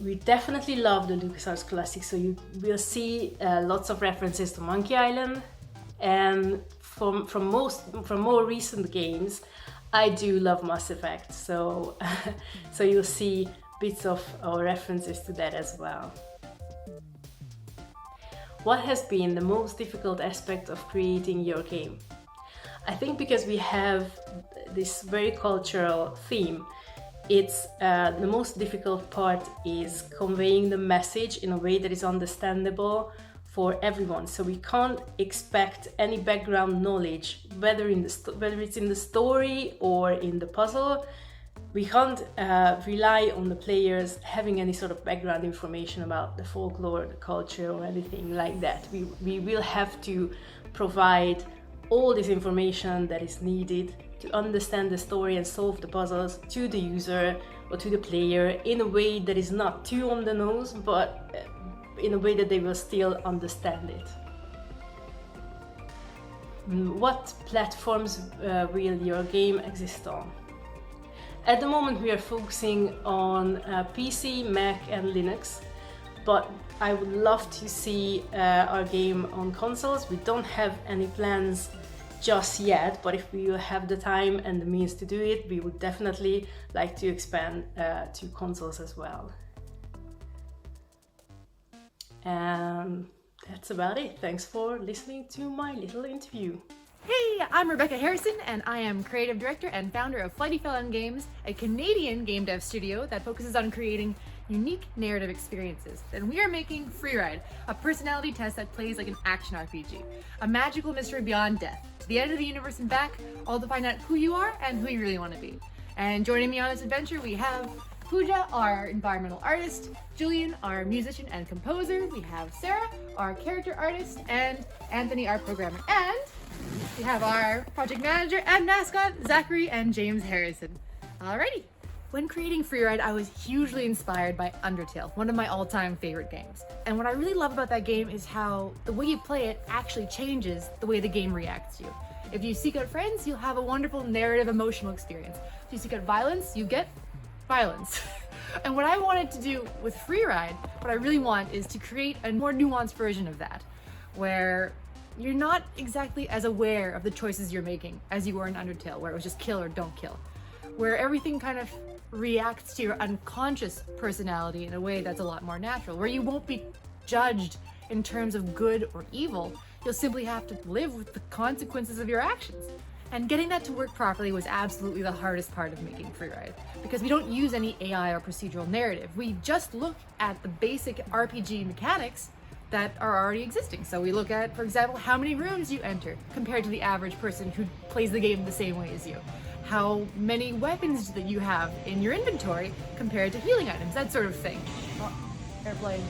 We definitely love the LucasArts classics, so you will see lots of references to Monkey Island, and from more recent games, I do love Mass Effect, so so you'll see bits of our references to that as well. What has been the most difficult aspect of creating your game? I think because we have this very cultural theme, it's the most difficult part is conveying the message in a way that is understandable for everyone. So we can't expect any background knowledge, whether it's in the story or in the puzzle. We can't rely on the players having any sort of background information about the folklore, the culture, or anything like that. We will have to provide all this information that is needed to understand the story and solve the puzzles to the user or to the player in a way that is not too on the nose, but in a way that they will still understand it. What platforms will your game exist on? At the moment we are focusing on PC, Mac and Linux, but I would love to see our game on consoles. We don't have any plans just yet, but if we will have the time and the means to do it, we would definitely like to expand to consoles as well. And that's about it. Thanks for listening to my little interview. Hey, I'm Rebecca Harrison, and I am creative director and founder of Flighty Felon Games, a Canadian game dev studio that focuses on creating unique narrative experiences. And we are making Freeride, a personality test that plays like an action RPG, a magical mystery beyond death, to the end of the universe and back, all to find out who you are and who you really want to be. And joining me on this adventure, we have Pooja, our environmental artist, Julian, our musician and composer, we have Sarah, our character artist, and Anthony, our programmer. And we have our project manager and mascot, Zachary and James Harrison. Alrighty. When creating Freeride, I was hugely inspired by Undertale, one of my all-time favorite games. And what I really love about that game is how the way you play it actually changes the way the game reacts to you. If you seek out friends, you'll have a wonderful narrative emotional experience. If you seek out violence, you get violence. And what I wanted to do with Freeride, what I really want is to create a more nuanced version of that, where you're not exactly as aware of the choices you're making as you were in Undertale, where it was just kill or don't kill, where everything kind of reacts to your unconscious personality in a way that's a lot more natural, where you won't be judged in terms of good or evil. You'll simply have to live with the consequences of your actions. And getting that to work properly was absolutely the hardest part of making Freeride, because we don't use any AI or procedural narrative. We just look at the basic RPG mechanics that are already existing. So we look at, for example, how many rooms you enter compared to the average person who plays the game the same way as you. How many weapons that you have in your inventory compared to healing items, that sort of thing. Oh, airplane.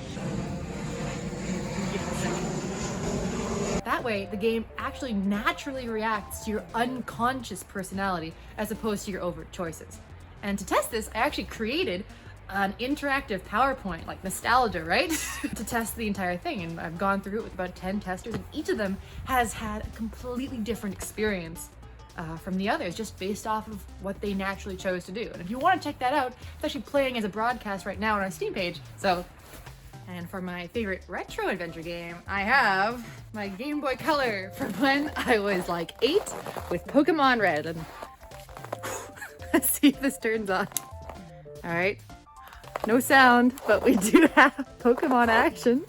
That way, the game actually naturally reacts to your unconscious personality as opposed to your overt choices. And to test this, I actually created an interactive PowerPoint, like nostalgia, right? to test the entire thing. And I've gone through it with about 10 testers, and each of them has had a completely different experience from the others, just based off of what they naturally chose to do. And if you want to check that out, it's actually playing as a broadcast right now on our Steam page. So, and for my favorite retro adventure game, I have my Game Boy Color from when I was like 8 with Pokemon Red. And let's see if this turns on. All right. No sound, but we do have Pokemon action.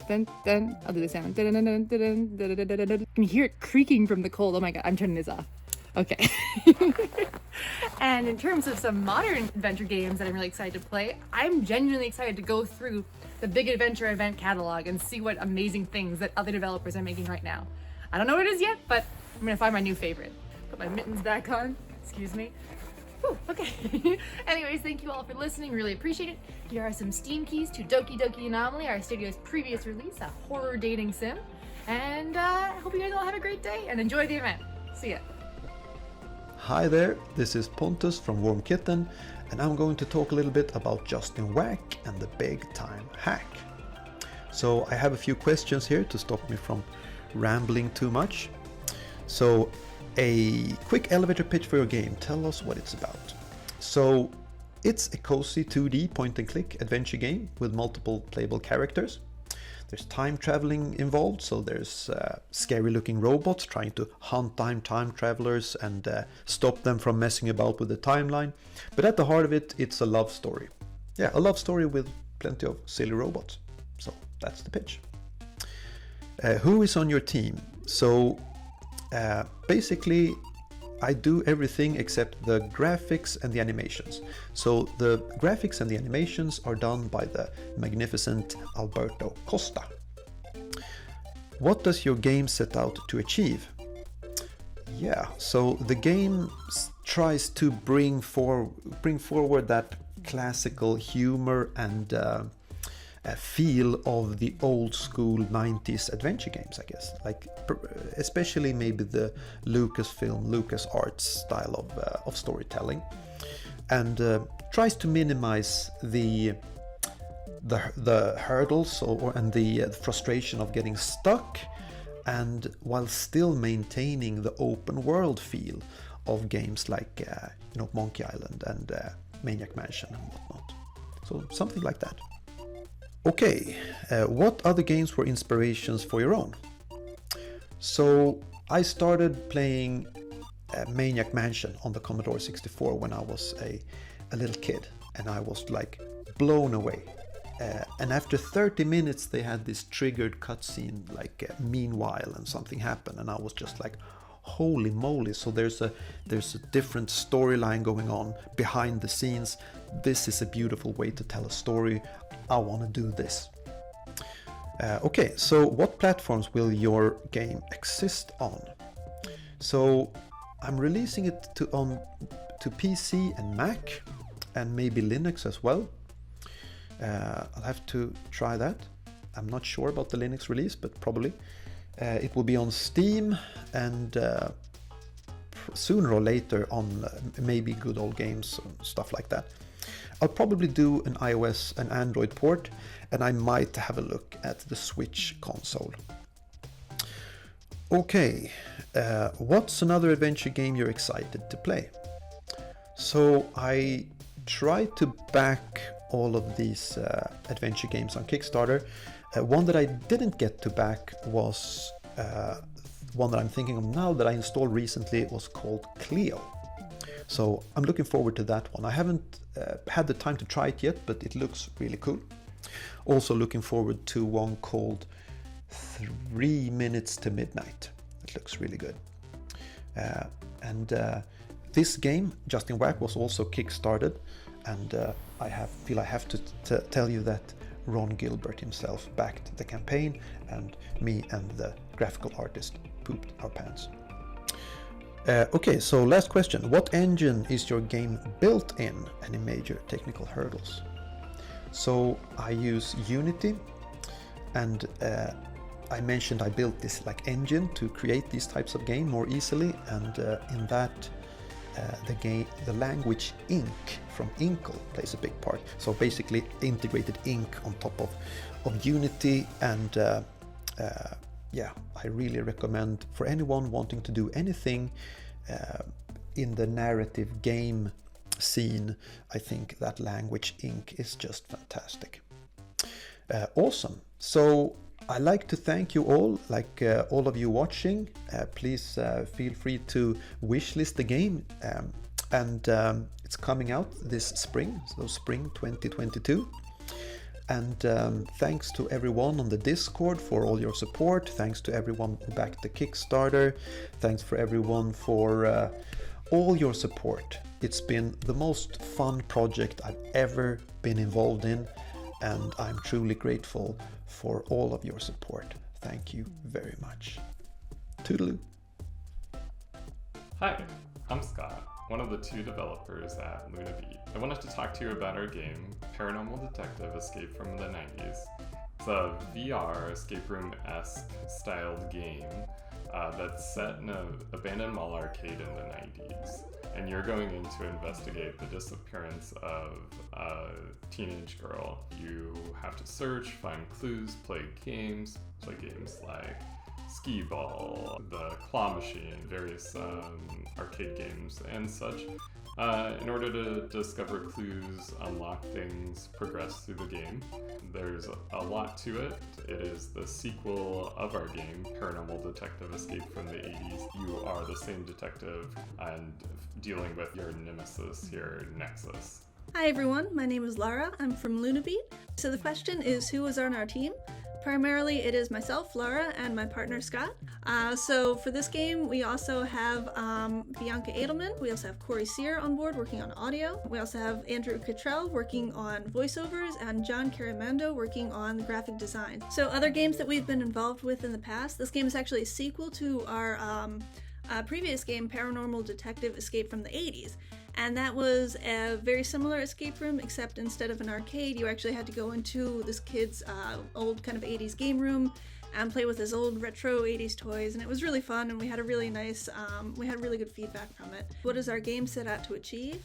Dun, dun. I'll do the sound. Dun, dun, dun, dun, dun, dun, dun, dun, dun. You can hear it creaking from the cold. Oh my god, I'm turning this off. Okay. And in terms of some modern adventure games that I'm really excited to play, I'm genuinely excited to go through the Big Adventure event catalog and see what amazing things that other developers are making right now. I don't know what it is yet, but I'm gonna find my new favorite. Put my mittens back on. Excuse me. Whew, okay. Anyways, thank you all for listening. Really appreciate it. Here are some Steam keys to Doki Doki Anomaly, our studio's previous release, a horror dating sim. And I hope you guys all have a great day and enjoy the event. See ya. Hi there, this is Pontus from Warm Kitten, and I'm going to talk a little bit about Justin Whack and the big time hack. So I have a few questions here to stop me from rambling too much. So a quick elevator pitch for your game. Tell us what it's about. So it's a cozy 2D point and click adventure game with multiple playable characters. There's time traveling involved, so there's scary looking robots trying to hunt time travelers and stop them from messing about with the timeline. But at the heart of it, it's a love story. Yeah, a love story with plenty of silly robots. So that's the pitch. Who is on your team? So basically I do everything except the graphics and the animations. So the graphics and the animations are done by the magnificent Alberto Costa. What does your game set out to achieve? Yeah, so the game tries to bring forward that classical humor and feel of the old school 90s adventure games, I guess, like especially maybe the LucasArts style of storytelling, and tries to minimize the hurdles and the frustration of getting stuck, and while still maintaining the open world feel of games like Monkey Island and Maniac Mansion and whatnot. So something like that. Okay, what other games were inspirations for your own? So I started playing Maniac Mansion on the Commodore 64 when I was a little kid, and I was like blown away. And after 30 minutes they had this triggered cutscene like meanwhile and something happened, and I was just like, holy moly. So there's a different storyline going on behind the scenes. This is a beautiful way to tell a story. I want to do this. Okay, so what platforms will your game exist on? So I'm releasing it to PC and Mac and maybe Linux as well. I'll have to try that. I'm not sure about the Linux release, but probably. It will be on Steam and sooner or later on maybe Good Old Games and stuff like that. I'll probably do an iOS and Android port, and I might have a look at the Switch console. Okay, what's another adventure game you're excited to play? So I tried to back all of these adventure games on Kickstarter. One that I didn't get to back was one that I'm thinking of now that I installed recently. It was called Clio. So I'm looking forward to that one. I haven't had the time to try it yet, but it looks really cool. Also looking forward to one called 3 Minutes to Midnight. It looks really good. This game, Justin Whack, was also kickstarted, and I feel I have to tell you that Ron Gilbert himself backed the campaign, and me and the graphical artist pooped our pants. Okay, so last question. What engine is your game built in? Any major technical hurdles? So I use Unity, and I mentioned I built this like engine to create these types of game more easily, and in that the language Ink from Inkle plays a big part. So basically integrated Ink on top of Unity, and yeah, I really recommend for anyone wanting to do anything in the narrative game scene. I think that language Ink is just fantastic. Awesome. So I like to thank you all, like all of you watching. Please feel free to wishlist the game, and it's coming out this spring, so spring 2022. And thanks to everyone on the Discord for all your support. Thanks to everyone who backed the Kickstarter. Thanks for everyone for all your support. It's been the most fun project I've ever been involved in, and I'm truly grateful for all of your support. Thank you very much. Toodaloo. Hi, I'm Scott, one of the two developers at Luna Beat. I wanted to talk to you about our game, Paranormal Detective Escape from the 90s. It's a VR escape room-esque styled game that's set in an abandoned mall arcade in the 90s. And you're going in to investigate the disappearance of a teenage girl. You have to search, find clues, play games like skee ball, the claw machine, various arcade games and such, in order to discover clues, unlock things, progress through the game. There's a lot to it. It is the sequel of our game, Paranormal Detective Escape from the 80s. You are the same detective and dealing with your nemesis here, Nexus. Hi everyone, my name is Lara. I'm from Luna Beat. So the question is, who is on our team? Primarily it is myself, Lara, and my partner Scott. So for this game we also have Bianca Edelman, we also have Corey Sear on board working on audio, we also have Andrew Cottrell working on voiceovers, and John Caramando working on the graphic design. So other games that we've been involved with in the past, this game is actually a sequel to our previous game, Paranormal Detective Escape from the 80s. And that was a very similar escape room, except instead of an arcade, you actually had to go into this kid's old kind of 80s game room and play with his old retro 80s toys, and it was really fun, and we had a really nice, we had really good feedback from it. What does our game set out to achieve?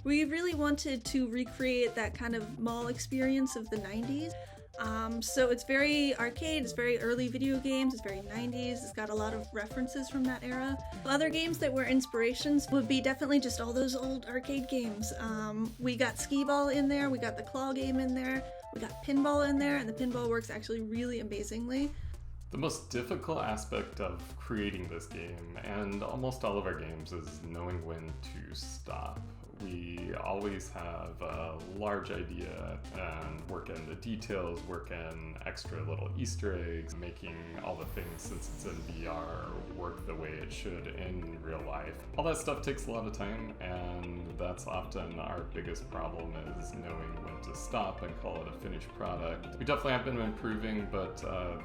We really wanted to recreate that kind of mall experience of the 90s. So it's very arcade, it's very early video games, it's very 90s, it's got a lot of references from that era. Other games that were inspirations would be definitely just all those old arcade games. We got skee ball in there, we got the claw game in there, we got pinball in there, and the pinball works actually really amazingly. The most difficult aspect of creating this game, and almost all of our games, is knowing when to stop. We always have a large idea and work in the details, work in extra little Easter eggs, making all the things, since it's in VR, work the way it should in real life. All that stuff takes a lot of time, and that's often our biggest problem, is knowing when to stop and call it a finished product. We definitely have been improving, but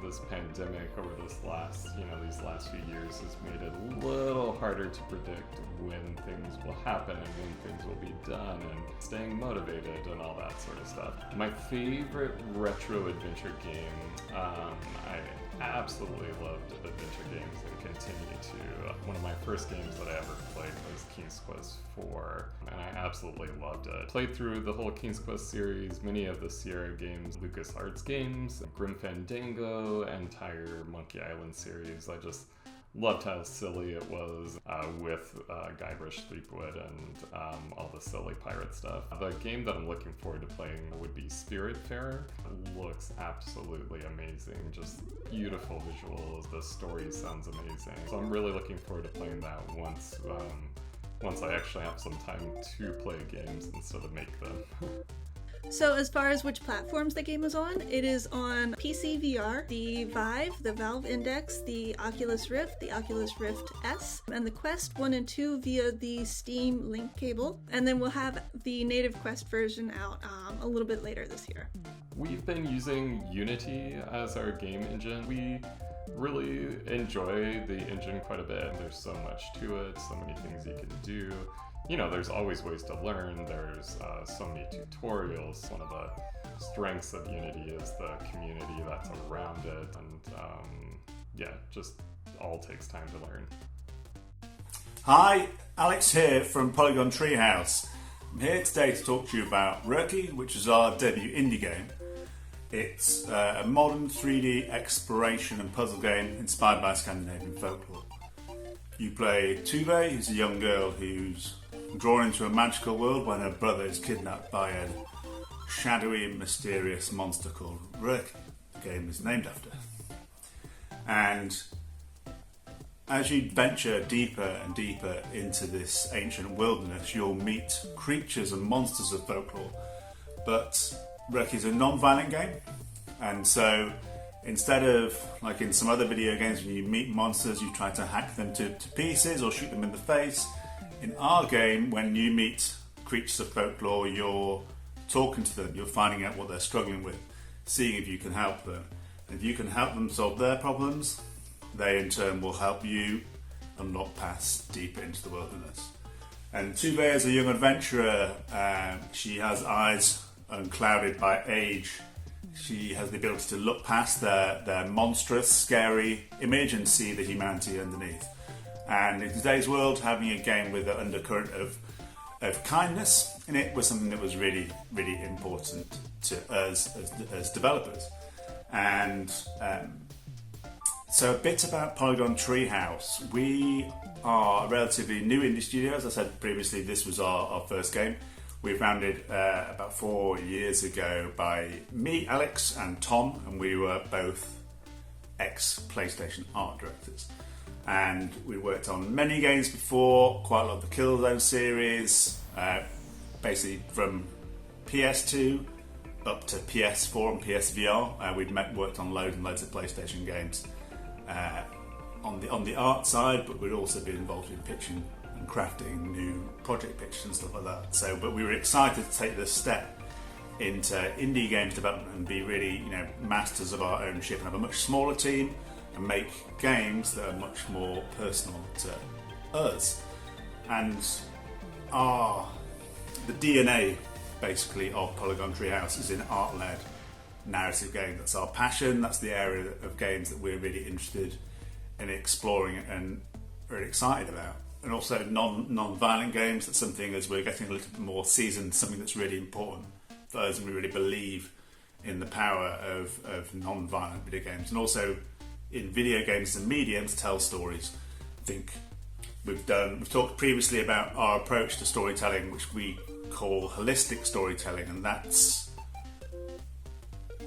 this pandemic over these last few years has made it a little harder to predict when things will happen and when things will be done, and staying motivated and all that sort of stuff. My favorite retro adventure game, I absolutely loved adventure games and continue to. One of my first games that I ever played was King's Quest IV, and I absolutely loved it. Played through the whole King's Quest series, many of the Sierra games, LucasArts games, Grim Fandango, entire Monkey Island series. I just loved how silly it was with Guybrush Threepwood and all the silly pirate stuff. The game that I'm looking forward to playing would be Spiritfarer. It looks absolutely amazing, just beautiful visuals, the story sounds amazing. So I'm really looking forward to playing that once I actually have some time to play games instead of make them. So as far as which platforms the game is on, it is on PC VR, the Vive, the Valve Index, the Oculus Rift, the Oculus Rift S, and the Quest 1 and 2 via the Steam Link cable. And then we'll have the native Quest version out a little bit later this year. We've been using Unity as our game engine. We really enjoy the engine quite a bit. There's so much to it, so many things you can do. There's always ways to learn. There's so many tutorials. One of the strengths of Unity is the community that's around it, and just all takes time to learn. Hi, Alex here from Polygon Treehouse. I'm here today to talk to you about Rurky, which is our debut indie game. It's a modern 3D exploration and puzzle game inspired by Scandinavian folklore. You play TheBAE, who's a young girl who's drawn into a magical world when her brother is kidnapped by a shadowy and mysterious monster called Rurky. The game is named after. And as you venture deeper and deeper into this ancient wilderness, you'll meet creatures and monsters of folklore. But Rurky is a non-violent game, and so instead of, like in some other video games, when you meet monsters, you try to hack them to pieces or shoot them in the face. In our game, when you meet creatures of folklore, you're talking to them, you're finding out what they're struggling with, seeing if you can help them. And if you can help them solve their problems, they in turn will help you unlock paths deeper into the wilderness. And TheBAE is a young adventurer. She has eyes unclouded by age. She has the ability to look past their monstrous, scary image and see the humanity underneath. And in today's world, having a game with an undercurrent of kindness in it was something that was really, really important to us as developers. And so a bit about Polygon Treehouse. We are a relatively new indie studio. As I said previously, this was our first game. We were founded about 4 years ago by me, Alex, and Tom, and we were both ex-PlayStation art directors. And we worked on many games before, quite a lot of the Killzone series, basically from PS2 up to PS4 and PSVR. We'd worked on loads and loads of PlayStation games on the art side, but we'd also been involved in pitching and crafting new project pitches and stuff like that. But we were excited to take this step into indie games development and be really, masters of our own ship and have a much smaller team and make games that are much more personal to us. And the DNA basically of Polygon Treehouse is in art-led narrative game. That's our passion. That's the area of games that we're really interested in exploring and very excited about. And also non-violent games. That's something, as we're getting a little bit more seasoned, something that's really important for us, and we really believe in the power of non-violent video games. And also in video games as a medium to tell stories. I think we've talked previously about our approach to storytelling, which we call holistic storytelling, and that's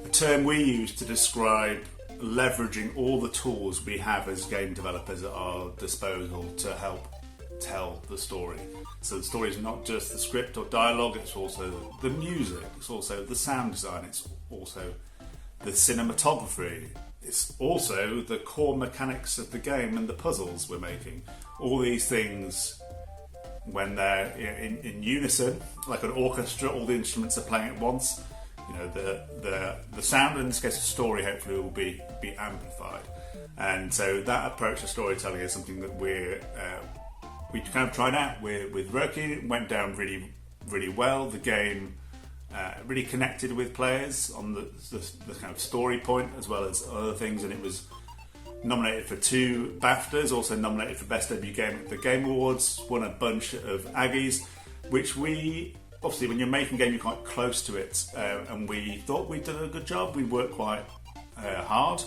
a term we use to describe leveraging all the tools we have as game developers at our disposal to help tell the story. So the story is not just the script or dialogue, it's also the music, it's also the sound design, it's also the cinematography, it's also the core mechanics of the game and the puzzles we're making. All these things, when they're in unison, like an orchestra, all the instruments are playing at once, the sound, in this case the story, hopefully will be amplified. And so that approach to storytelling is something that we kind of tried out with Roki. It went down really, really well. The game really connected with players on the kind of story point as well as other things, and it was nominated for 2 BAFTAs, also nominated for Best Debut Game at the Game Awards, won a bunch of Aggies, which we, obviously when you're making a game you're quite close to it, and we thought we'd done a good job. We worked quite hard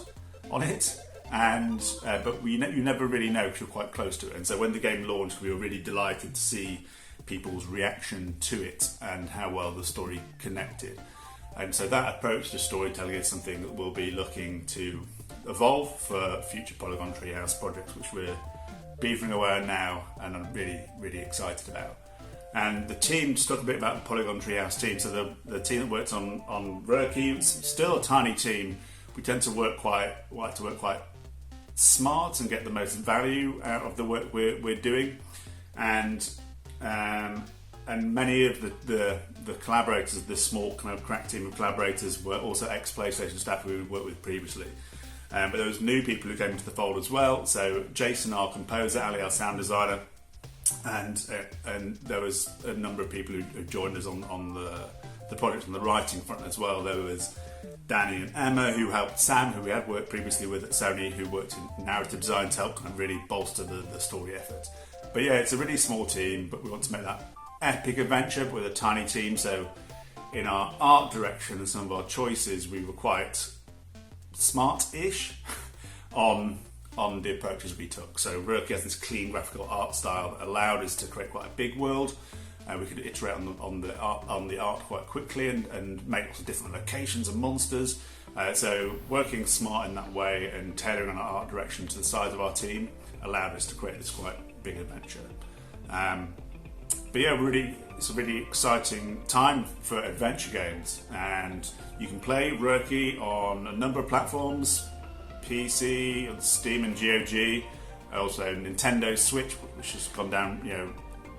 on it, but you never really know because you're quite close to it. And so when the game launched, we were really delighted to see people's reaction to it and how well the story connected. And so that approach to storytelling is something that we'll be looking to evolve for future Polygon Treehouse projects, which we're beavering away on now and I'm really, really excited about. And the team, just talk a bit about the Polygon Treehouse team. So the team that works on Roki, it's still a tiny team. We tend to like to work quite smart and get the most value out of the work we're doing. And many of the collaborators, this small kind of crack team of collaborators, were also ex-PlayStation staff we worked with previously. But there was new people who came into the fold as well. So Jason, our composer, Ali, our sound designer, and there was a number of people who joined us on the project on the writing front as well. There was Danny and Emma, who helped Sam, who we had worked previously with at Sony, who worked in narrative design to help kind of really bolster the story effort. But yeah, it's a really small team, but we want to make that epic adventure with a tiny team. So in our art direction and some of our choices, we were quite smart-ish on the approaches we took. So Roki has this clean graphical art style that allowed us to create quite a big world. We could iterate on the art quite quickly and make lots of different locations and monsters. So working smart in that way and tailoring our art direction to the size of our team allowed us to create this quite big adventure. But yeah, it's a really exciting time for adventure games, and you can play Roki on a number of platforms: PC, on Steam and GOG, also Nintendo Switch, which has gone down,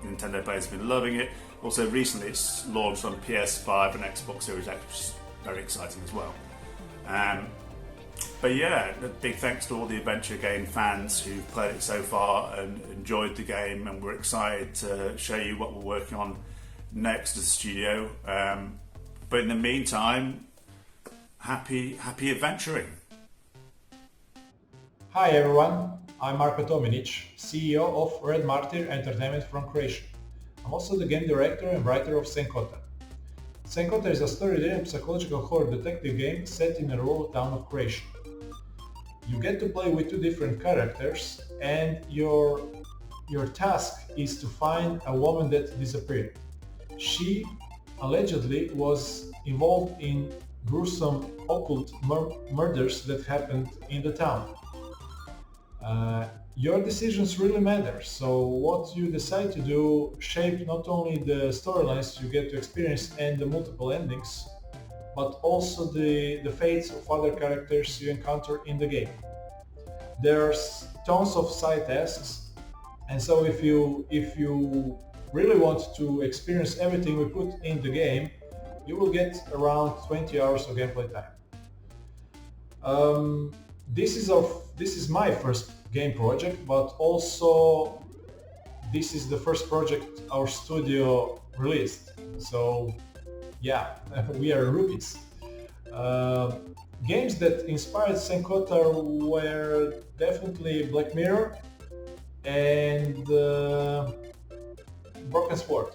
Nintendo players have been loving it. Also recently it's launched on PS5 and Xbox Series X, which is very exciting as well. But yeah, a big thanks to all the adventure game fans who've played it so far and enjoyed the game, and we're excited to show you what we're working on next as a studio. But in the meantime, happy adventuring. Hi everyone, I'm Marko Tominic, CEO of Red Martyr Entertainment from Croatia. I'm also the game director and writer of Senkota. Senkota is a story-driven psychological horror detective game set in a rural town of Croatia. You get to play with two different characters, and your task is to find a woman that disappeared. She allegedly was involved in gruesome occult murders that happened in the town. Your decisions really matter, so what you decide to do shape not only the storylines you get to experience and the multiple endings, but also the fates of other characters you encounter in the game. There's tons of side tasks, and so if you really want to experience everything we put in the game, you will get around 20 hours of gameplay time. This is my first game project, but also this is the first project our studio released. So yeah, we are rookies. Games that inspired Senkota were definitely Black Mirror and Broken Sword.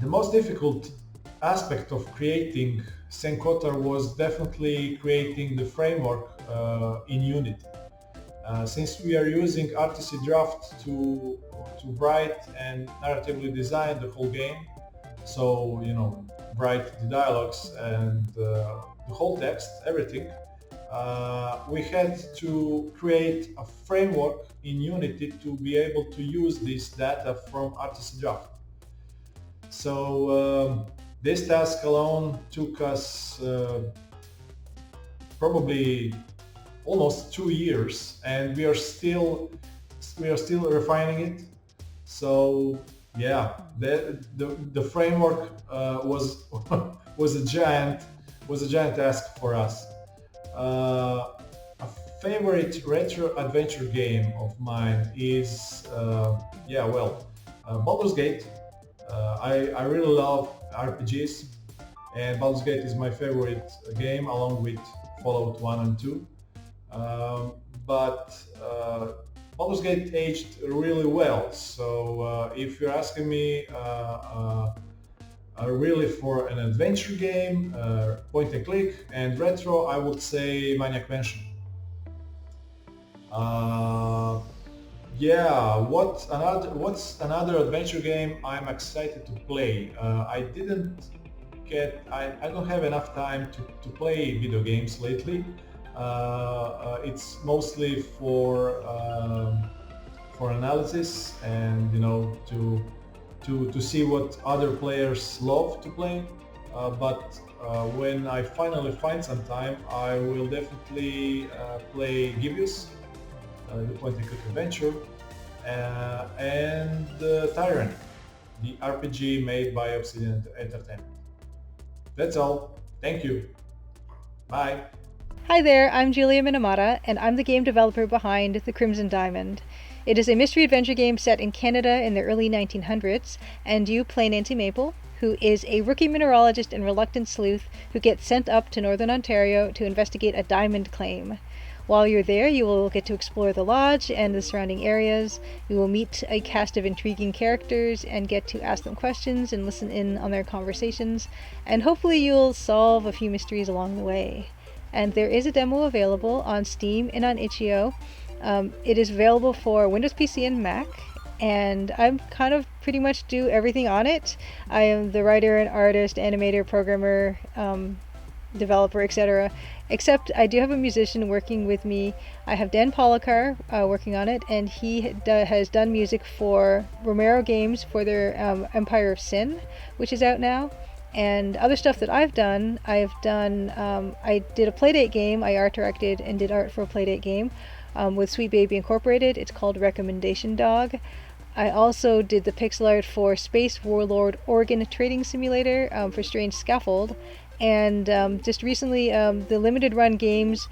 The most difficult aspect of creating Senkota was definitely creating the framework in Unity. Since we are using RTC Draft to write and narratively design the whole game, so write the dialogues and the whole text, everything, we had to create a framework in Unity to be able to use this data from RTC Draft. So this task alone took us probably almost 2 years, and we are still refining it. So yeah, the framework was a giant task for us. A favorite retro adventure game of mine is Baldur's Gate. I really love RPGs, and Baldur's Gate is my favorite game along with Fallout 1 and 2. But Baldur's Gate aged really well, so if you're asking me really for an adventure game, point and click and retro, I would say Maniac Mansion. What's another adventure game I'm excited to play? I don't have enough time to play video games lately. It's mostly for analysis and to see what other players love to play. But when I finally find some time, I will definitely play Gibius, the point-and-click adventure, and Tyrant, the RPG made by Obsidian Entertainment. That's all. Thank you. Bye. Hi there, I'm Julia Minamata, and I'm the game developer behind The Crimson Diamond. It is a mystery adventure game set in Canada in the early 1900s, and you play Nancy Maple, who is a rookie mineralogist and reluctant sleuth who gets sent up to Northern Ontario to investigate a diamond claim. While you're there, you will get to explore the lodge and the surrounding areas. You will meet a cast of intriguing characters and get to ask them questions and listen in on their conversations, and hopefully you'll solve a few mysteries along the way. And there is a demo available on Steam and on itch.io. It is available for Windows PC and Mac, and I'm kind of pretty much do everything on it. I am the writer and artist, animator, programmer, developer, etc. Except I do have a musician working with me. I have Dan Polakar working on it, and he has done music for Romero Games for their Empire of Sin, which is out now. And other stuff that I did a Playdate game. I art directed and did art for a Playdate game with Sweet Baby Incorporated. It's called Recommendation Dog. I also did the pixel art for Space Warlord Organ Trading Simulator for Strange Scaffold. And just recently, the limited run games,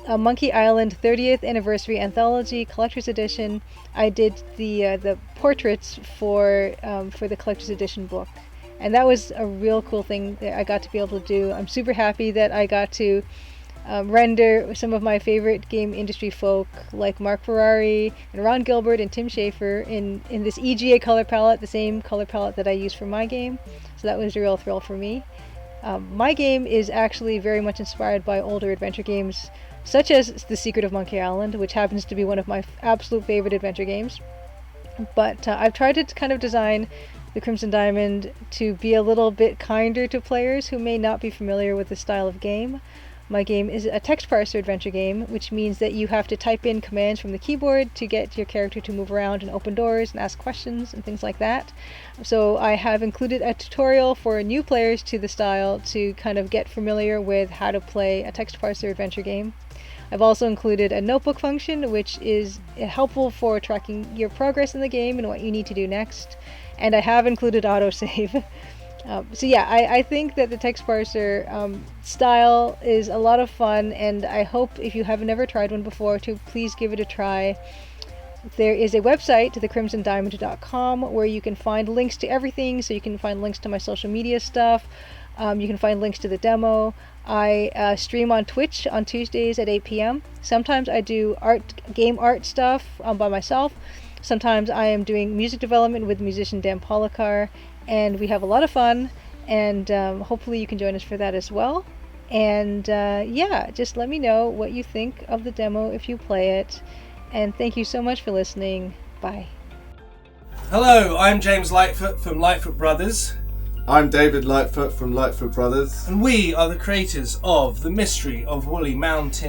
Monkey Island 30th Anniversary Anthology Collector's Edition. I did the portraits for the Collector's Edition book, and that was a real cool thing that I got to be able to do. I'm super happy that I got to render some of my favorite game industry folk like Mark Ferrari and Ron Gilbert and Tim Schafer in this EGA color palette, the same color palette that I use for my game. So that was a real thrill for me. My game is actually very much inspired by older adventure games such as The Secret of Monkey Island, which happens to be one of my absolute favorite adventure games. But I've tried to kind of design the Crimson Diamond to be a little bit kinder to players who may not be familiar with the style of game. My game is a text parser adventure game, which means that you have to type in commands from the keyboard to get your character to move around and open doors and ask questions and things like that. So I have included a tutorial for new players to the style to kind of get familiar with how to play a text parser adventure game. I've also included a notebook function, which is helpful for tracking your progress in the game and what you need to do next. And I have included autosave. So yeah, I think that the text parser style is a lot of fun, and I hope if you have never tried one before to please give it a try. There is a website, thecrimsondiamond.com, where you can find links to everything. So you can find links to my social media stuff. You can find links to the demo. I stream on Twitch on Tuesdays at 8 p.m. Sometimes I do game art stuff by myself. Sometimes I am doing music development with musician Dan Polakar, and we have a lot of fun, and hopefully you can join us for that as well. And yeah, just let me know what you think of the demo if you play it. And thank you so much for listening. Bye. Hello, I'm James Lightfoot from Lightfoot Brothers. I'm David Lightfoot from Lightfoot Brothers. And we are the creators of The Mystery of Woolly Mountain.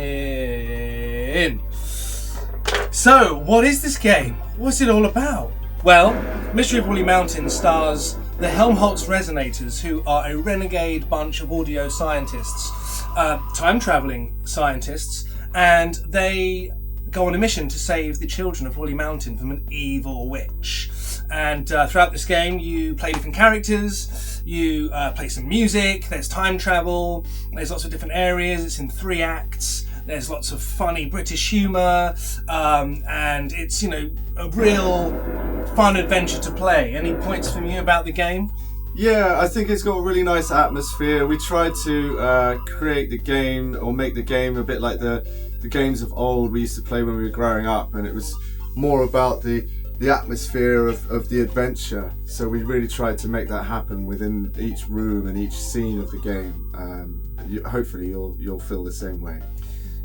So, what is this game? What's it all about? Well, Mystery of Woolly Mountain stars the Helmholtz Resonators, who are a renegade bunch of audio scientists, time-travelling scientists, and they go on a mission to save the children of Woolly Mountain from an evil witch. And throughout this game, you play different characters, you play some music, there's time travel, there's lots of different areas, it's in 3 acts. There's lots of funny British humour, and it's, you know, a real fun adventure to play. Any points from you about the game? Yeah, I think it's got a really nice atmosphere. We tried to create the game, or make the game a bit like the games of old we used to play when we were growing up, and it was more about the atmosphere of the adventure. So we really tried to make that happen within each room and each scene of the game. Hopefully you'll feel the same way.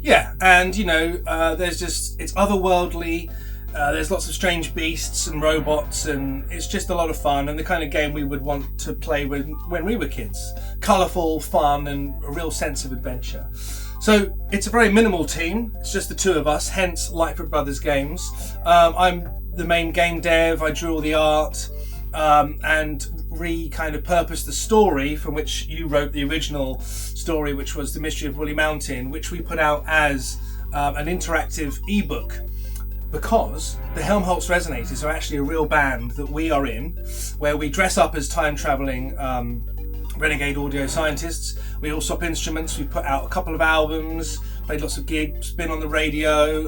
Yeah, and you know, it's otherworldly, there's lots of strange beasts and robots, and it's just a lot of fun, and the kind of game we would want to play when we were kids. Colourful, fun, and a real sense of adventure. So it's a very minimal team, it's just the 2 of us, hence Lightfoot Brothers Games. I'm the main game dev, I drew all the art, and kind of purposed the story from which you wrote the original story, which was The Mystery of Woolly Mountain, which we put out as an interactive ebook, because the Helmholtz Resonators are actually a real band that we are in, where we dress up as time-travelling renegade audio scientists. We all swap instruments, we put out a couple of albums, played lots of gigs, been on the radio,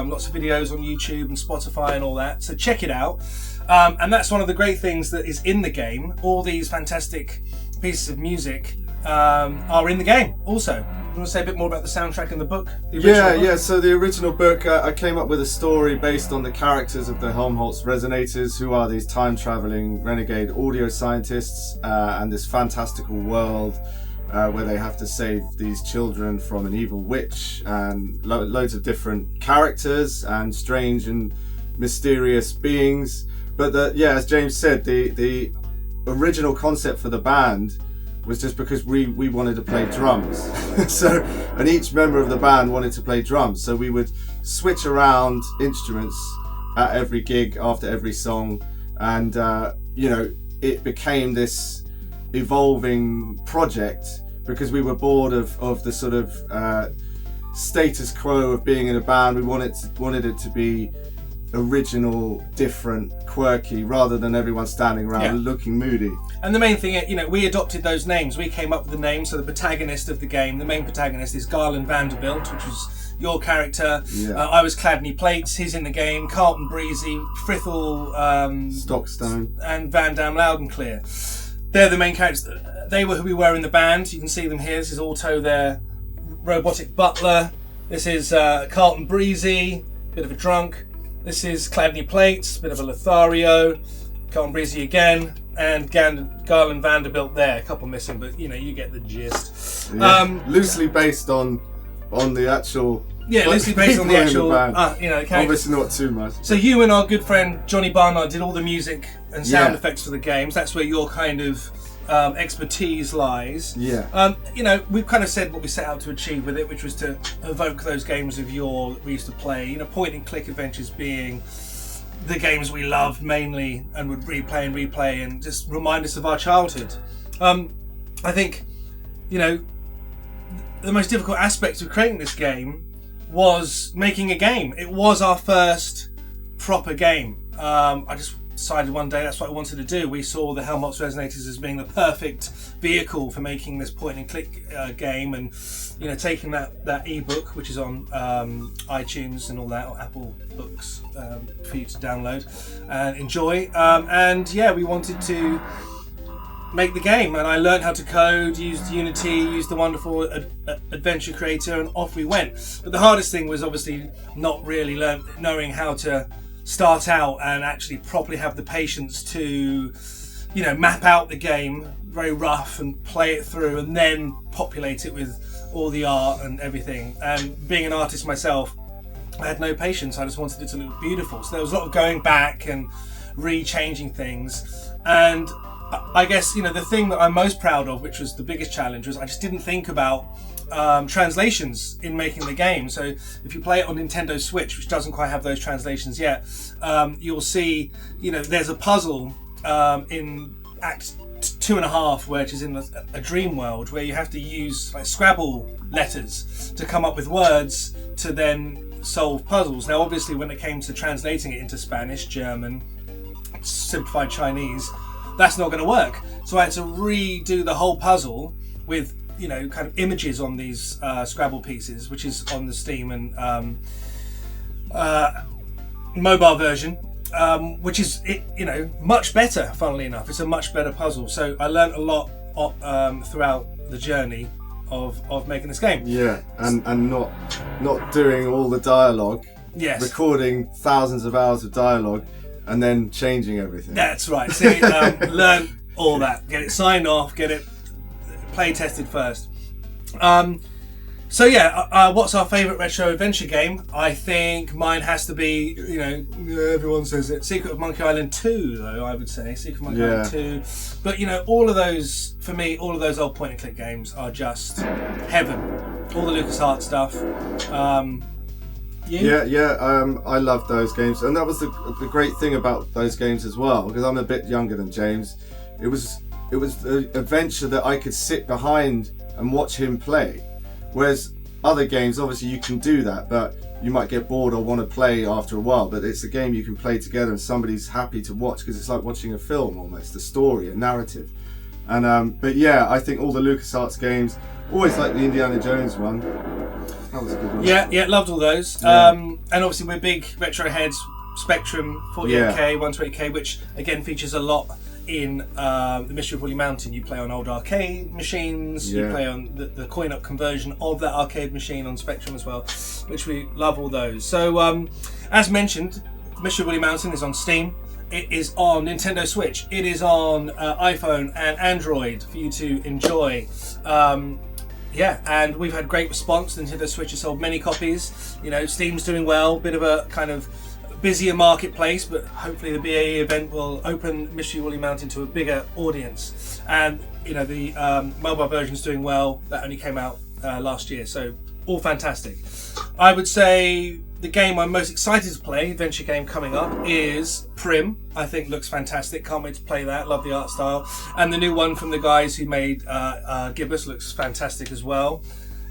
lots of videos on YouTube and Spotify and all that, so check it out. And that's one of the great things that is in the game. All these fantastic pieces of music are in the game also. You want to say a bit more about the soundtrack and the book? Yeah, so the original book, I came up with a story based on the characters of the Helmholtz Resonators, who are these time-travelling renegade audio scientists, and this fantastical world where they have to save these children from an evil witch, and loads of different characters and strange and mysterious beings. But as James said, the original concept for the band was just because we wanted to play drums. And each member of the band wanted to play drums, so we would switch around instruments at every gig after every song, and it became this evolving project because we were bored of the sort of status quo of being in a band. We wanted it to be original, different, quirky, rather than everyone standing around looking moody. And the main thing, we adopted those names. We came up with the names. So the protagonist of the game, the main protagonist, is Garland Vanderbilt, which was your character. I was Cladney Plates. He's in the game. Carlton Breezy, Frithel, Stockstone, and Van Dam Loud and Clear. They're the main characters. They were who we were in the band. You can see them here. This is Auto, their robotic butler. This is Carlton Breezy, bit of a drunk. This is Cladney Plates, bit of a Lothario. Carlton Breezy again, and Garland Vanderbilt there. A couple missing, but you get the gist. Loosely based on the actual. Yeah, loosely based on the actual. Obviously not too much. So you and our good friend Johnny Barnard did all the music and sound effects for the games. That's where your kind of expertise lies. We've kind of said what we set out to achieve with it, which was to evoke those games of yore that we used to play. Point and click adventures being the games we loved mainly and would replay and just remind us of our childhood. I think, the most difficult aspect of creating this game was making a game. It was our first proper game. I just decided one day that's what I wanted to do. We saw the Helmholtz Resonators as being the perfect vehicle for making this point and click game, and taking that ebook, which is on iTunes and all that, or Apple Books, for you to download and enjoy. We wanted to make the game, and I learned how to code, used Unity, used the wonderful Adventure Creator, and off we went. But the hardest thing was obviously not really knowing how to start out and actually properly have the patience to map out the game very rough and play it through and then populate it with all the art and everything. And being an artist myself, I had no patience. I just wanted it to look beautiful, so there was a lot of going back and re-changing things. And I guess the thing that I'm most proud of, which was the biggest challenge, was I just didn't think about translations in making the game. So if you play it on Nintendo Switch, which doesn't quite have those translations yet, you'll see there's a puzzle in Act 2.5, which is in a dream world, where you have to use Scrabble letters to come up with words to then solve puzzles. Now obviously when it came to translating it into Spanish, German, simplified Chinese, that's not going to work. So I had to redo the whole puzzle with kind of images on these Scrabble pieces, which is on the Steam and mobile version, which is much better. Funnily enough, it's a much better puzzle. So I learned a lot throughout the journey of making this game. And not doing all the dialogue. Yes. Recording thousands of hours of dialogue and then changing everything. That's right. See, learn all that. Get it signed off. Get it play tested first. What's our favourite retro adventure game? I think mine has to be, everyone says it, Secret of Monkey Island 2, though, I would say. Secret of Monkey Island 2. But, all of those, for me, all of those old point and click games are just heaven. All the LucasArts stuff. I love those games, and that was the great thing about those games as well, because I'm a bit younger than James. It was the adventure that I could sit behind and watch him play, whereas other games, obviously you can do that, but you might get bored or want to play after a while. But it's a game you can play together and somebody's happy to watch, because it's like watching a film almost, a story, a narrative. And I think all the LucasArts games, always like the Indiana Jones one. That was a good one. Yeah, loved all those. And obviously we're big retro heads. Spectrum 48K, 128K, which again features a lot in the Mystery of Woolly Mountain. You play on old arcade machines. You play on the coin-up conversion of that arcade machine on Spectrum as well, which we love all those. So as mentioned, Mystery of Woolly Mountain is on Steam. It is on Nintendo Switch. It is on iPhone and Android for you to enjoy. And we've had great response. Nintendo Switch has sold many copies. Steam's doing well. Bit of a kind of busier marketplace, but hopefully the BAE event will open Mystery Woolly Mountain to a bigger audience. And the mobile version's doing well. That only came out last year, so all fantastic. I would say the game I'm most excited to play, adventure game coming up, is Prim. I think looks fantastic. Can't wait to play that. Love the art style. And the new one from the guys who made Gibbous looks fantastic as well.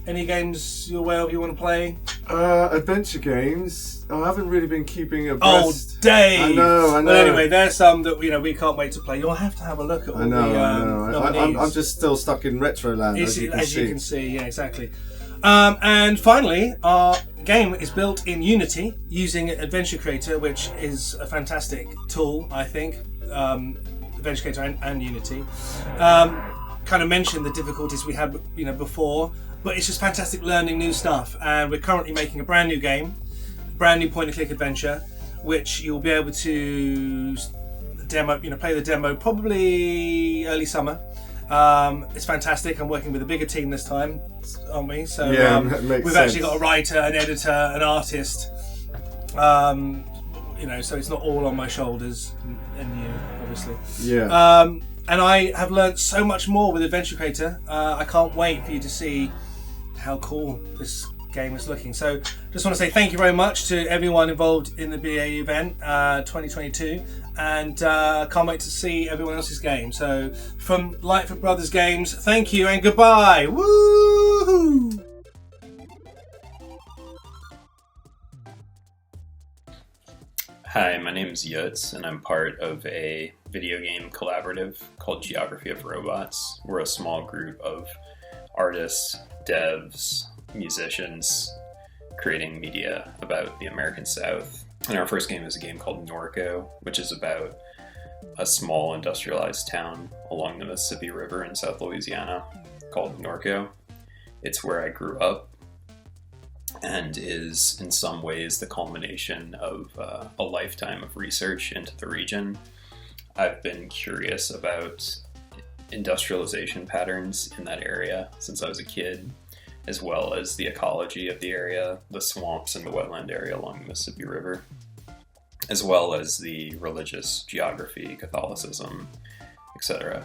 Any games you're aware of you want to play? Adventure games. I haven't really been keeping abreast. Oh, Dave! I know. But anyway, there's some that we can't wait to play. You'll have to have a look at all I know. nominees. I'm just still stuck in retro land, as you can see. Yeah, exactly. And finally, our game is built in Unity using Adventure Creator, which is a fantastic tool, I think. Adventure Creator and Unity. Kind of mentioned the difficulties we had, before, but it's just fantastic learning new stuff. And we're currently making a brand new game, brand new point-and-click adventure, which you'll be able to demo, play the demo probably early summer. It's fantastic. I'm working with a bigger team this time, aren't we? So we've actually got a writer, an editor, an artist. So it's not all on my shoulders and you, obviously. Yeah. And I have learned so much more with Adventure Creator. I can't wait for you to see how cool this game is looking. So just want to say thank you very much to everyone involved in the BAE event 2022, and can't wait to see everyone else's game. So from Lightfoot Brothers Games, thank you and goodbye. Woo! Hi, my name is Yutz, and I'm part of a video game collaborative called Geography of Robots. We're a small group of artists, devs, musicians, creating media about the American South. And our first game is a game called Norco, which is about a small industrialized town along the Mississippi River in South Louisiana called Norco. It's where I grew up, and is in some ways the culmination of a lifetime of research into the region. I've been curious about industrialization patterns in that area since I was a kid, as well as the ecology of the area, the swamps and the wetland area along the Mississippi River, as well as the religious geography, Catholicism, etc.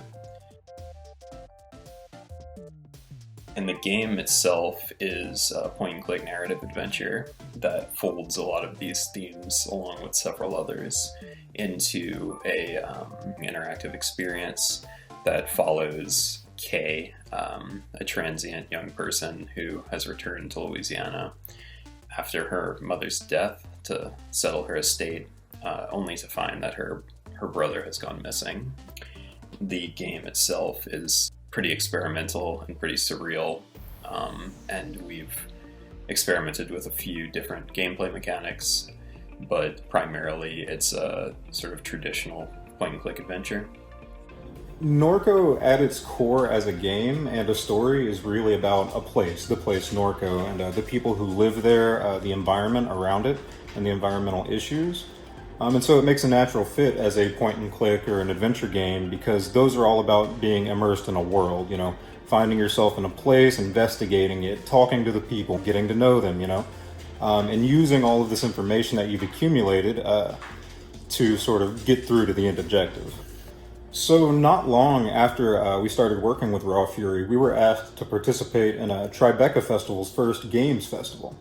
And the game itself is a point-and-click narrative adventure that folds a lot of these themes, along with several others, into a interactive experience that follows Kay, a transient young person who has returned to Louisiana after her mother's death to settle her estate, only to find that her brother has gone missing. The game itself is pretty experimental and pretty surreal, and we've experimented with a few different gameplay mechanics, but primarily it's a sort of traditional point-and-click adventure. Norco at its core as a game and a story is really about a place, the place Norco, and the people who live there, the environment around it, and the environmental issues. And so it makes a natural fit as a point-and-click or an adventure game, because those are all about being immersed in a world, finding yourself in a place, investigating it, talking to the people, getting to know them, and using all of this information that you've accumulated to sort of get through to the end objective. So not long after we started working with Raw Fury, we were asked to participate in Tribeca Festival's first games festival.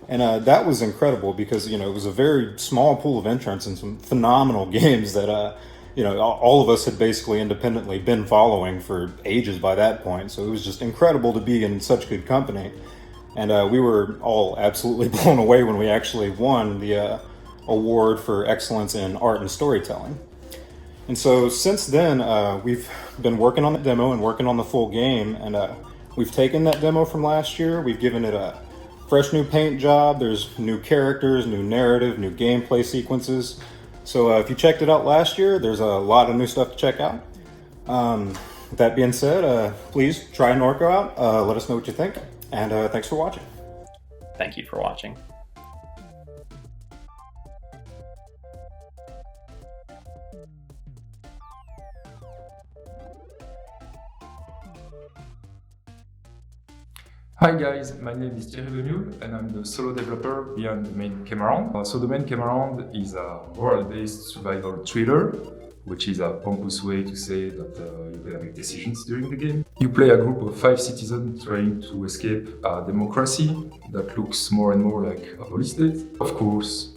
And that was incredible because, it was a very small pool of entrants and some phenomenal games that, all of us had basically independently been following for ages by that point. So it was just incredible to be in such good company. And we were all absolutely blown away when we actually won the award for excellence in art and storytelling. And so since then, we've been working on the demo and working on the full game. And we've taken that demo from last year, we've given it a fresh new paint job, there's new characters, new narrative, new gameplay sequences. So if you checked it out last year, there's a lot of new stuff to check out. With that being said, please try Norco out, let us know what you think, and thanks for watching. Thank you for watching. Hi guys, my name is Thierry Benioul and I'm the solo developer behind the main Cameron. So the main Cameron is a world-based survival thriller, which is a pompous way to say that you can make decisions during the game. You play a group of 5 citizens trying to escape a democracy that looks more and more like a police state. Of course,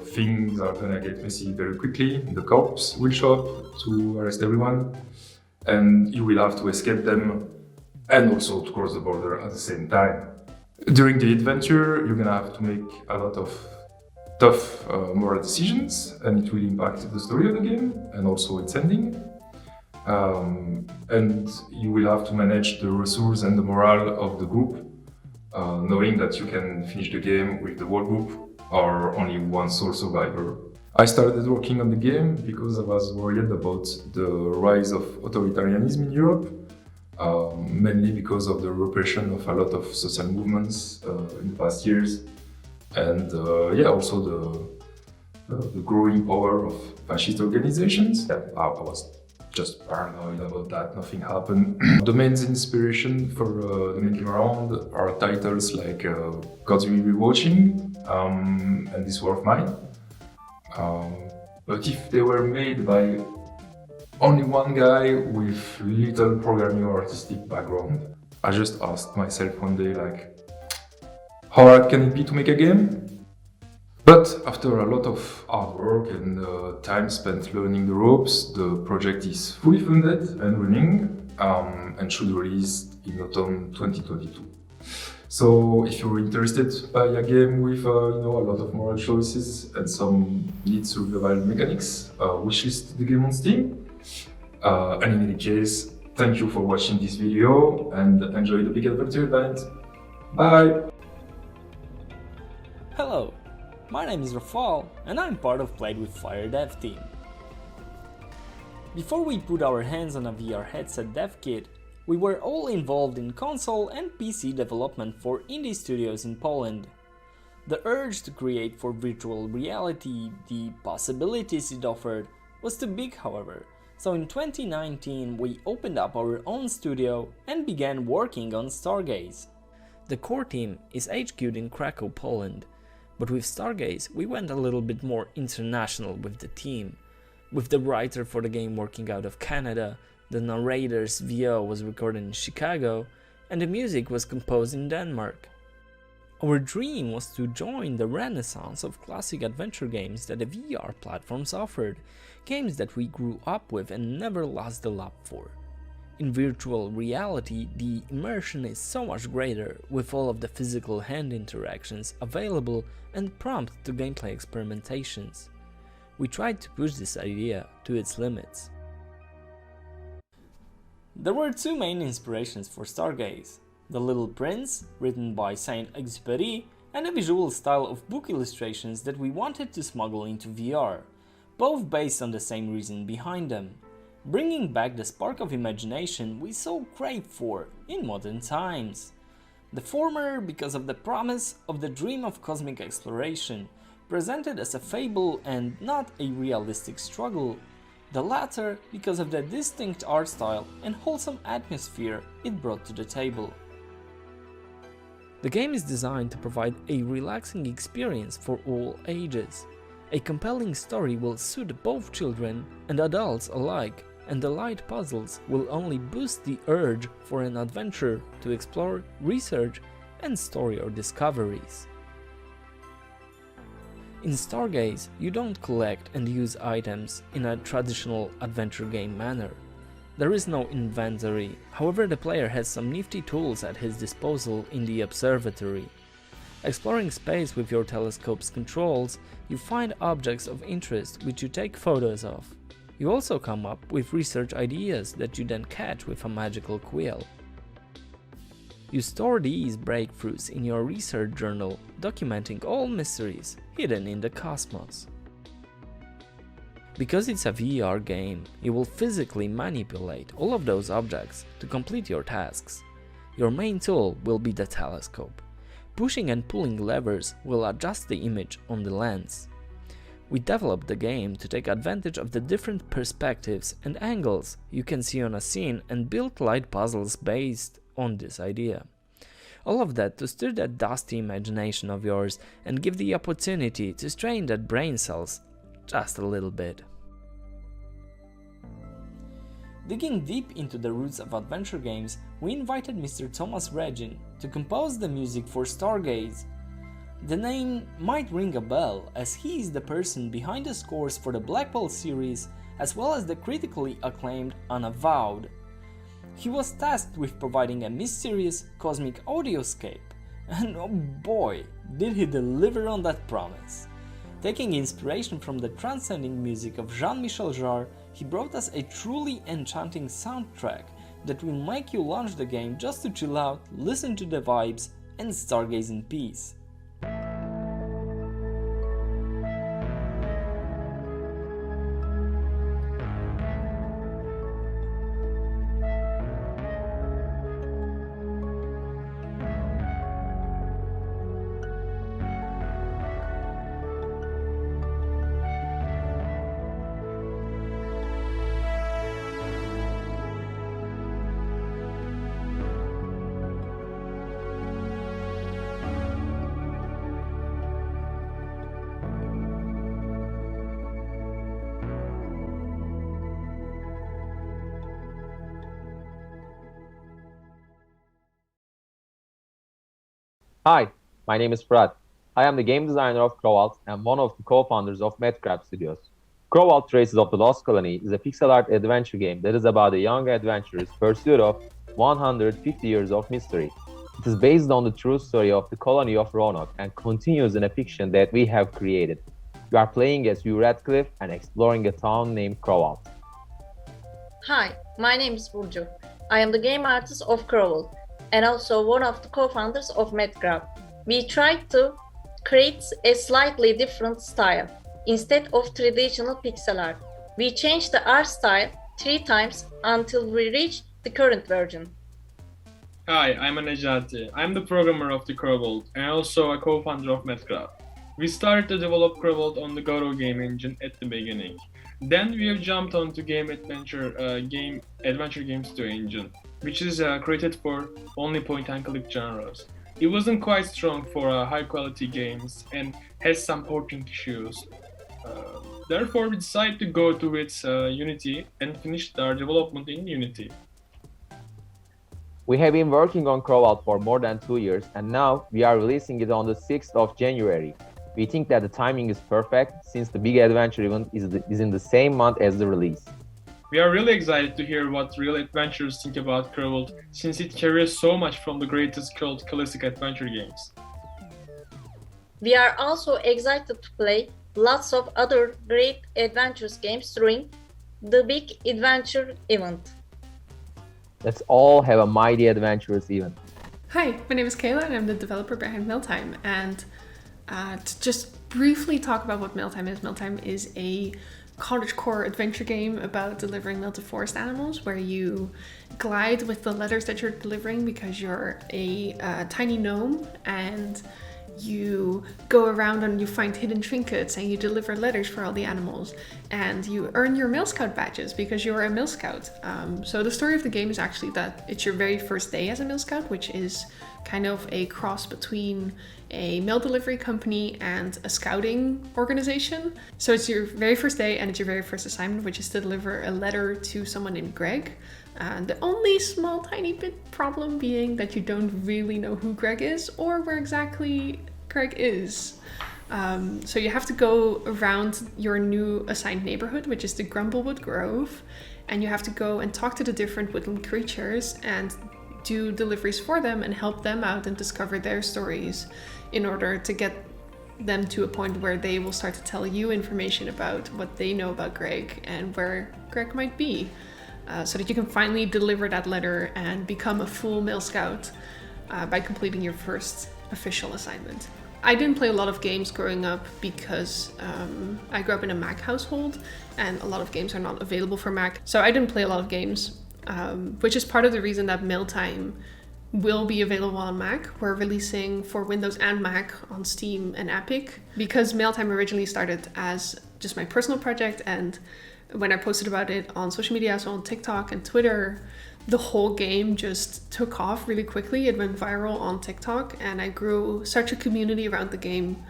things are gonna get messy very quickly. The cops will show up to arrest everyone, and you will have to escape them and also to cross the border at the same time. During the adventure, you're gonna have to make a lot of tough moral decisions, and it will impact the story of the game and also its ending. And you will have to manage the resources and the morale of the group, knowing that you can finish the game with the whole group or only one sole survivor. I started working on the game because I was worried about the rise of authoritarianism in Europe, mainly because of the repression of a lot of social movements in the past years, and also the growing power of fascist organizations. Yeah, I was just paranoid about that, nothing happened. The main inspiration for the main game around are titles like Gods We Be Watching and This War of Mine. But if they were made by only one guy with little programming or artistic background, I just asked myself one day, like, how hard can it be to make a game? But after a lot of hard work and time spent learning the ropes, the project is fully funded and running and should release in autumn 2022. So if you're interested by a game with a lot of moral choices and some neat survival mechanics, wishlist the game on Steam. And in any case, thank you for watching this video and enjoy the big adventure event. Bye! Hello, my name is Rafal and I'm part of Played with Fire dev team. Before we put our hands on a VR headset dev kit, we were all involved in console and PC development for indie studios in Poland. The urge to create for virtual reality, the possibilities it offered, was too big, however, so in 2019 we opened up our own studio and began working on Stargaze. The core team is HQ'd in Krakow, Poland, but with Stargaze we went a little bit more international with the team, with the writer for the game working out of Canada, the narrator's VO was recorded in Chicago, and the music was composed in Denmark. Our dream was to join the renaissance of classic adventure games that the VR platforms offered, games that we grew up with and never lost the love for. In virtual reality, the immersion is so much greater, with all of the physical hand interactions available and prompt to gameplay experimentations. We tried to push this idea to its limits. There were two main inspirations for Stargaze: The Little Prince, written by Saint-Exupéry, and a visual style of book illustrations that we wanted to smuggle into VR, both based on the same reason behind them: bringing back the spark of imagination we so crave for in modern times. The former because of the promise of the dream of cosmic exploration, presented as a fable and not a realistic struggle. The latter because of the distinct art style and wholesome atmosphere it brought to the table. The game is designed to provide a relaxing experience for all ages. A compelling story will suit both children and adults alike, and the light puzzles will only boost the urge for an adventure to explore, research, and story or discoveries. In Stargaze, you don't collect and use items in a traditional adventure game manner. There is no inventory, however the player has some nifty tools at his disposal in the observatory. Exploring space with your telescope's controls, you find objects of interest which you take photos of. You also come up with research ideas that you then catch with a magical quill. You store these breakthroughs in your research journal, documenting all mysteries hidden in the cosmos. Because it's a VR game, you will physically manipulate all of those objects to complete your tasks. Your main tool will be the telescope. Pushing and pulling levers will adjust the image on the lens. We developed the game to take advantage of the different perspectives and angles you can see on a scene and build light puzzles based on this idea. All of that to stir that dusty imagination of yours and give the opportunity to strain that brain cells just a little bit. Digging deep into the roots of adventure games, we invited Mr. Thomas Regin to compose the music for Stargaze. The name might ring a bell, as he is the person behind the scores for the Black Ball series, as well as the critically acclaimed Unavowed. He was tasked with providing a mysterious cosmic audioscape, And oh boy, did he deliver on that promise. Taking inspiration from the transcending music of Jean-Michel Jarre, he brought us a truly enchanting soundtrack that will make you launch the game just to chill out, listen to the vibes, and stargaze in peace. Hi, my name is Fred. I am the game designer of Crowalt and one of the co-founders of Madcrab Studios. Crowalt Traces of the Lost Colony is a pixel art adventure game that is about a young adventurer's pursuit of 150 years of mystery. It is based on the true story of the colony of Roanoke and continues in a fiction that we have created. You are playing as Hugh Radcliffe and exploring a town named Crowalt. Hi, my name is Burcu. I am the game artist of Crowalt and also one of the co-founders of Madcrab. We tried to create a slightly different style. Instead of traditional pixel art, we changed the art style 3 times until we reached the current version. Hi, I'm Necati. I'm the programmer of the Crowalt and also a co-founder of Madcrab. We started to develop Crowalt on the Godot game engine at the beginning. Then we have jumped on to Adventure Game Studio engine, which is created for only point-and-click genres. It wasn't quite strong for high-quality games and has some porting issues. Therefore, we decided to go to its Unity and finished our development in Unity. We have been working on Crowalt for more than 2 years and now we are releasing it on the 6th of January. We think that the timing is perfect since the big adventure event is in the same month as the release. We are really excited to hear what real adventurers think about Crowalt since it carries so much from the greatest cult classic adventure games. We are also excited to play lots of other great adventures games during the big adventure event. Let's all have a mighty adventurous event. Hi, my name is Kayla and I'm the developer behind Mealtime. And to just briefly talk about what Mealtime is a cottagecore adventure game about delivering meal to forest animals where you glide with the letters that you're delivering because you're a tiny gnome and you go around and you find hidden trinkets and you deliver letters for all the animals and you earn your Mail Scout badges because you're a Mail Scout. So the story of the game is actually that it's your very first day as a Mail Scout, which is kind of a cross between a mail delivery company and a scouting organization. So it's your very first day and it's your very first assignment, which is to deliver a letter to someone named Greg. And the only small tiny bit problem being that you don't really know who Greg is or where exactly Greg is. So you have to go around your new assigned neighborhood, which is the Grumblewood Grove, and you have to go and talk to the different woodland creatures and do deliveries for them and help them out and discover their stories in order to get them to a point where they will start to tell you information about what they know about Greg and where Greg might be, so that you can finally deliver that letter and become a full Mail Scout by completing your first official assignment. I didn't play a lot of games growing up because I grew up in a Mac household and a lot of games are not available for Mac, so I didn't play a lot of games, which is part of the reason that Mealtime will be available on Mac. We're releasing for Windows and Mac on Steam and Epic because Mealtime originally started as just my personal project, and when I posted about it on social media, so on TikTok and Twitter, the whole game just took off really quickly. It went viral on TikTok and I grew such a community around the game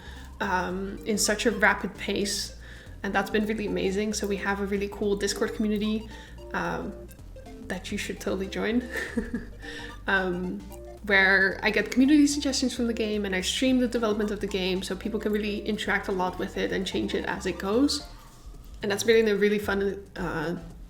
in such a rapid pace, and that's been really amazing. So we have a really cool Discord community that you should totally join. Where I get community suggestions from the game and I stream the development of the game so people can really interact a lot with it and change it as it goes. And that's been a really fun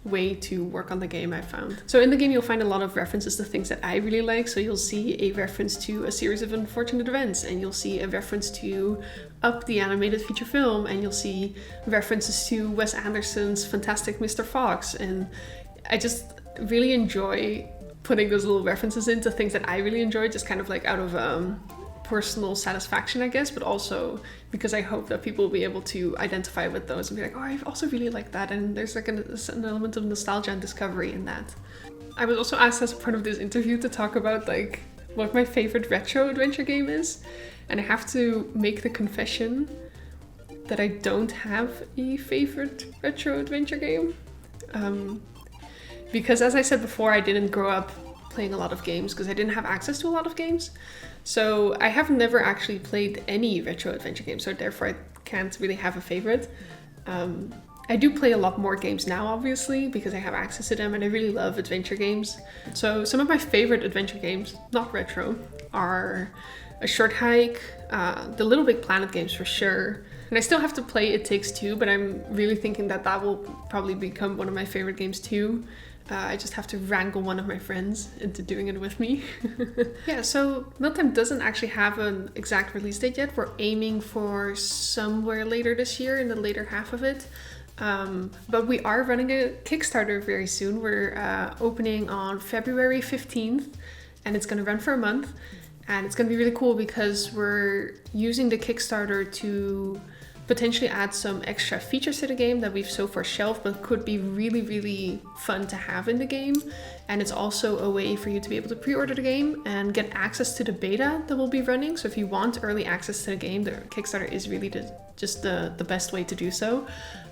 way to work on the game, I found. So in the game, you'll find a lot of references to things that I really like. So you'll see a reference to A Series of Unfortunate Events, and you'll see a reference to Up, the animated feature film, and you'll see references to Wes Anderson's Fantastic Mr. Fox. And I just really enjoy putting those little references into things that I really enjoy, just kind of like out of personal satisfaction, I guess, but also because I hope that people will be able to identify with those and be like, oh, I also really like that, and there's like an element of nostalgia and discovery in that. I was also asked as part of this interview to talk about like what my favorite retro adventure game is, and I have to make the confession that I don't have a favorite retro adventure game. Because as I said before, I didn't grow up playing a lot of games because I didn't have access to a lot of games. So I have never actually played any retro adventure games, so therefore I can't really have a favorite. I do play a lot more games now, obviously, because I have access to them, and I really love adventure games. So some of my favorite adventure games, not retro, are A Short Hike, the Little Big Planet games for sure. And I still have to play It Takes Two, but I'm really thinking that that will probably become one of my favorite games too. I just have to wrangle one of my friends into doing it with me. Yeah, so Mealtime doesn't actually have an exact release date yet. We're aiming for somewhere later this year, in the later half of it. But we are running a Kickstarter very soon. We're opening on February 15th, and it's going to run for a month. And it's going to be really cool because we're using the Kickstarter to potentially add some extra features to the game that we've so far shelved but could be really, really fun to have in the game. And it's also a way for you to be able to pre-order the game and get access to the beta that we'll be running. So if you want early access to the game, the Kickstarter is really just the best way to do so.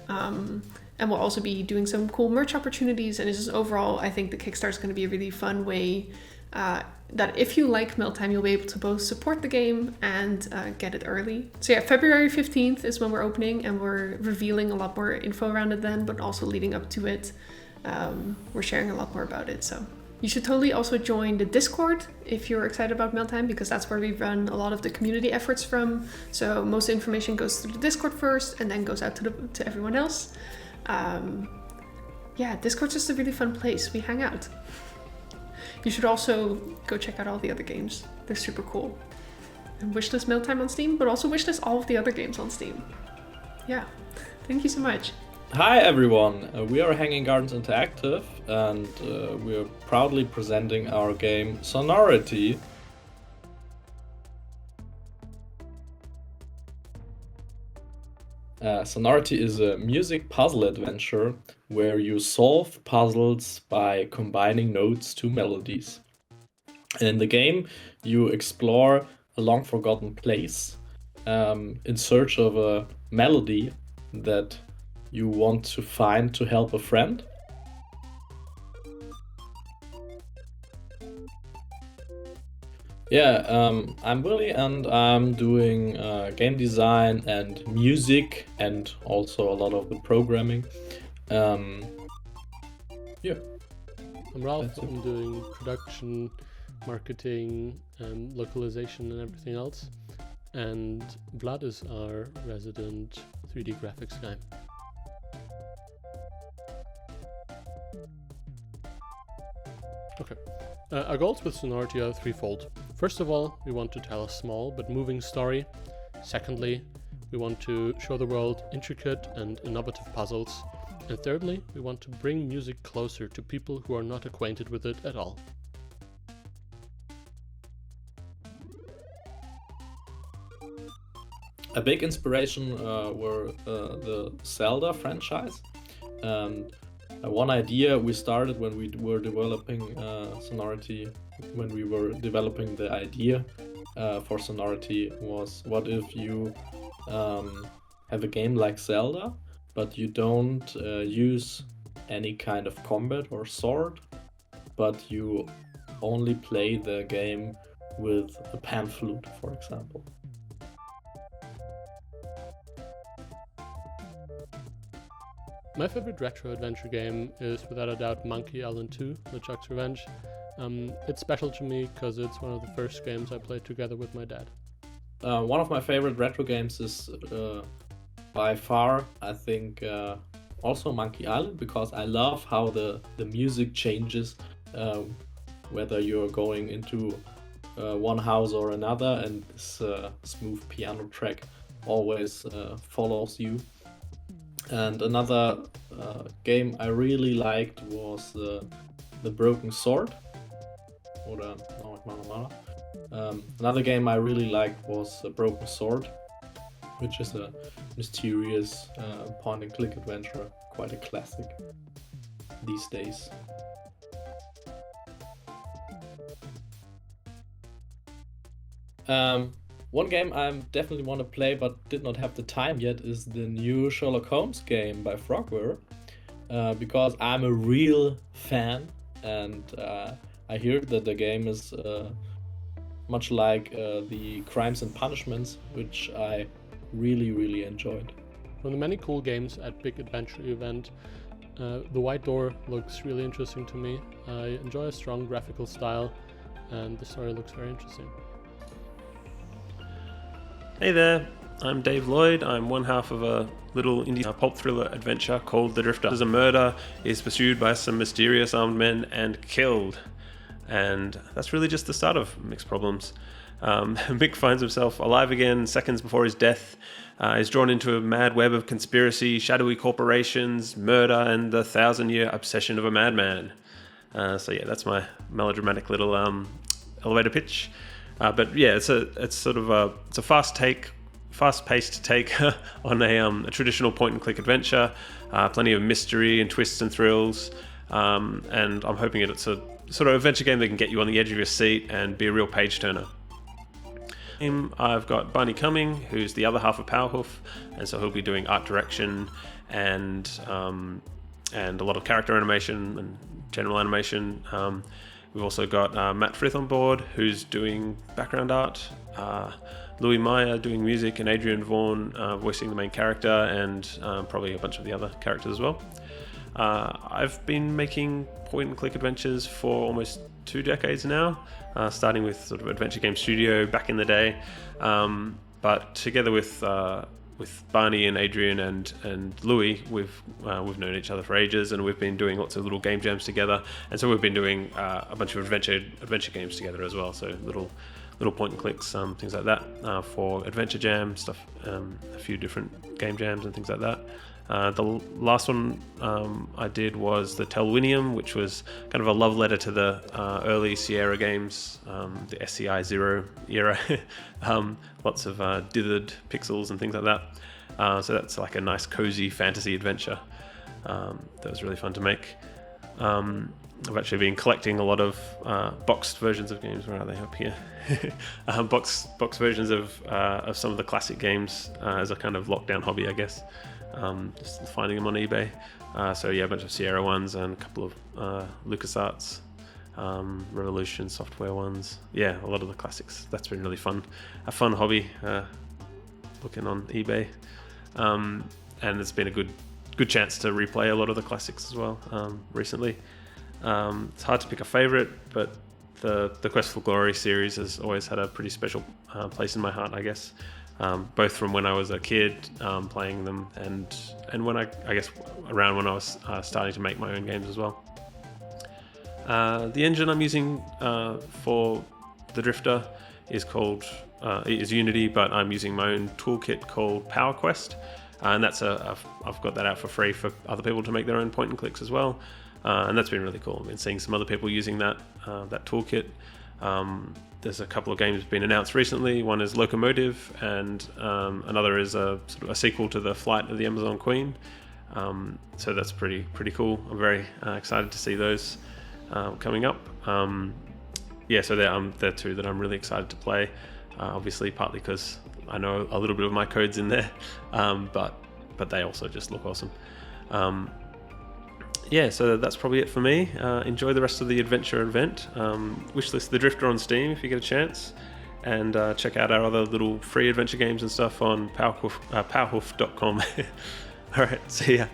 And we'll also be doing some cool merch opportunities, and it's just overall, I think the Kickstarter is going to be a really fun way that if you like Mealtime, you'll be able to both support the game and get it early. So yeah, February 15th is when we're opening, and we're revealing a lot more info around it then, but also leading up to it, we're sharing a lot more about it. So you should totally also join the Discord if you're excited about Mealtime, because that's where we run a lot of the community efforts from. So most information goes through the Discord first and then goes out to everyone else. Yeah, Discord's just a really fun place. We hang out. You should also go check out all the other games. They're super cool. And wishlist Mealtime on Steam, but also wishlist all of the other games on Steam. Yeah, thank you so much. Hi everyone, we are Hanging Gardens Interactive, and we are proudly presenting our game Sonority. Sonority is a music puzzle adventure where you solve puzzles by combining notes to melodies. And in the game, you explore a long-forgotten place in search of a melody that you want to find to help a friend. Yeah, I'm Willy, and I'm doing game design and music, and also a lot of the programming. Yeah. I'm Ralph. I'm doing production, marketing, localization, and everything else. And Vlad is our resident 3D graphics guy. Okay. Our goals with Sonority are threefold. First of all, we want to tell a small but moving story. Secondly, we want to show the world intricate and innovative puzzles. And thirdly, we want to bring music closer to people who are not acquainted with it at all. A big inspiration were the Zelda franchise. One idea we started when we were developing Sonority, when we were developing the idea for Sonority, was what if you have a game like Zelda, but you don't use any kind of combat or sword, but you only play the game with a pan flute, for example. My favorite retro adventure game is without a doubt Monkey Island 2, LeChuck's Revenge. It's special to me because it's one of the first games I played together with my dad. One of my favorite retro games is by far, I think, Also Monkey Island, because I love how the music changes, whether you're going into one house or another, and this smooth piano track always follows you. And another game I really liked was The Broken Sword. Another game I really liked was Broken Sword, which is a mysterious point-and-click adventure, quite a classic these days. One game I definitely want to play but did not have the time yet is the new Sherlock Holmes game by Frogware, because I'm a real fan, and I hear that the game is much like the Crimes and Punishments, which I really enjoyed. One of the many cool games at Big Adventure event, The White Door looks really interesting to me. I enjoy a strong graphical style, and the story looks very interesting. Hey there, I'm Dave Lloyd. I'm one half of a little indie pulp thriller adventure called The Drifter. As a murder is pursued by some mysterious armed men and killed. And that's really just the start of Mick's problems. Mick finds himself alive again seconds before his death. Is drawn into a mad web of conspiracy, shadowy corporations, murder, and the 1,000-year obsession of a madman. So yeah, that's my melodramatic little elevator pitch. But yeah, it's a fast-paced take on a traditional point-and-click adventure. Plenty of mystery and twists and thrills, and I'm hoping it's a sort of adventure game that can get you on the edge of your seat and be a real page-turner. I've got Barney Cumming, who's the other half of Powerhoof, and so he'll be doing art direction and a lot of character animation and general animation. We've also got Matt Frith on board, who's doing background art, Louis Meyer doing music, and Adrian Vaughan voicing the main character, and probably a bunch of the other characters as well. I've been making point-and-click adventures for almost 2 decades now, starting with sort of Adventure Game Studio back in the day, but together with Barney and Adrian and Louis, we've known each other for ages, and we've been doing lots of little game jams together, and so we've been doing a bunch of adventure games together as well. So little point and clicks, things like that, for Adventure Jam stuff, a few different game jams and things like that. The last one I did was the Telwinium, which was kind of a love letter to the early Sierra games, the SCI Zero era. Lots of dithered pixels and things like that. So that's like a nice cozy fantasy adventure. That was really fun to make. I've actually been collecting a lot of boxed versions of games. Where are they? Up here. Box versions of some of the classic games as a kind of lockdown hobby, I guess. Just finding them on eBay. So yeah, a bunch of Sierra ones and a couple of LucasArts, Revolution software ones. Yeah, a lot of the classics. That's been really fun. A fun hobby, looking on eBay. And it's been a good chance to replay a lot of the classics as well recently. It's hard to pick a favorite, but the Quest for Glory series has always had a pretty special place in my heart, I guess. Both from when I was a kid playing them and when I guess around when I was starting to make my own games as well. The engine I'm using for the Drifter is Unity, but I'm using my own toolkit called PowerQuest, and I've got that out for free for other people to make their own point and clicks as well, and that's been really cool. I've been seeing some other people using that toolkit. There's a couple of games been announced recently. One is Locomotive, and another is a sort of a sequel to the Flight of the Amazon Queen. So that's pretty cool. I'm very excited to see those coming up. So they're two that I'm really excited to play. Obviously, partly because I know a little bit of my code's in there, but they also just look awesome. So that's probably it for me. Enjoy the rest of the adventure event. Wishlist The Drifter on Steam if you get a chance, and check out our other little free adventure games and stuff on powerhoof.com. Alright, see ya.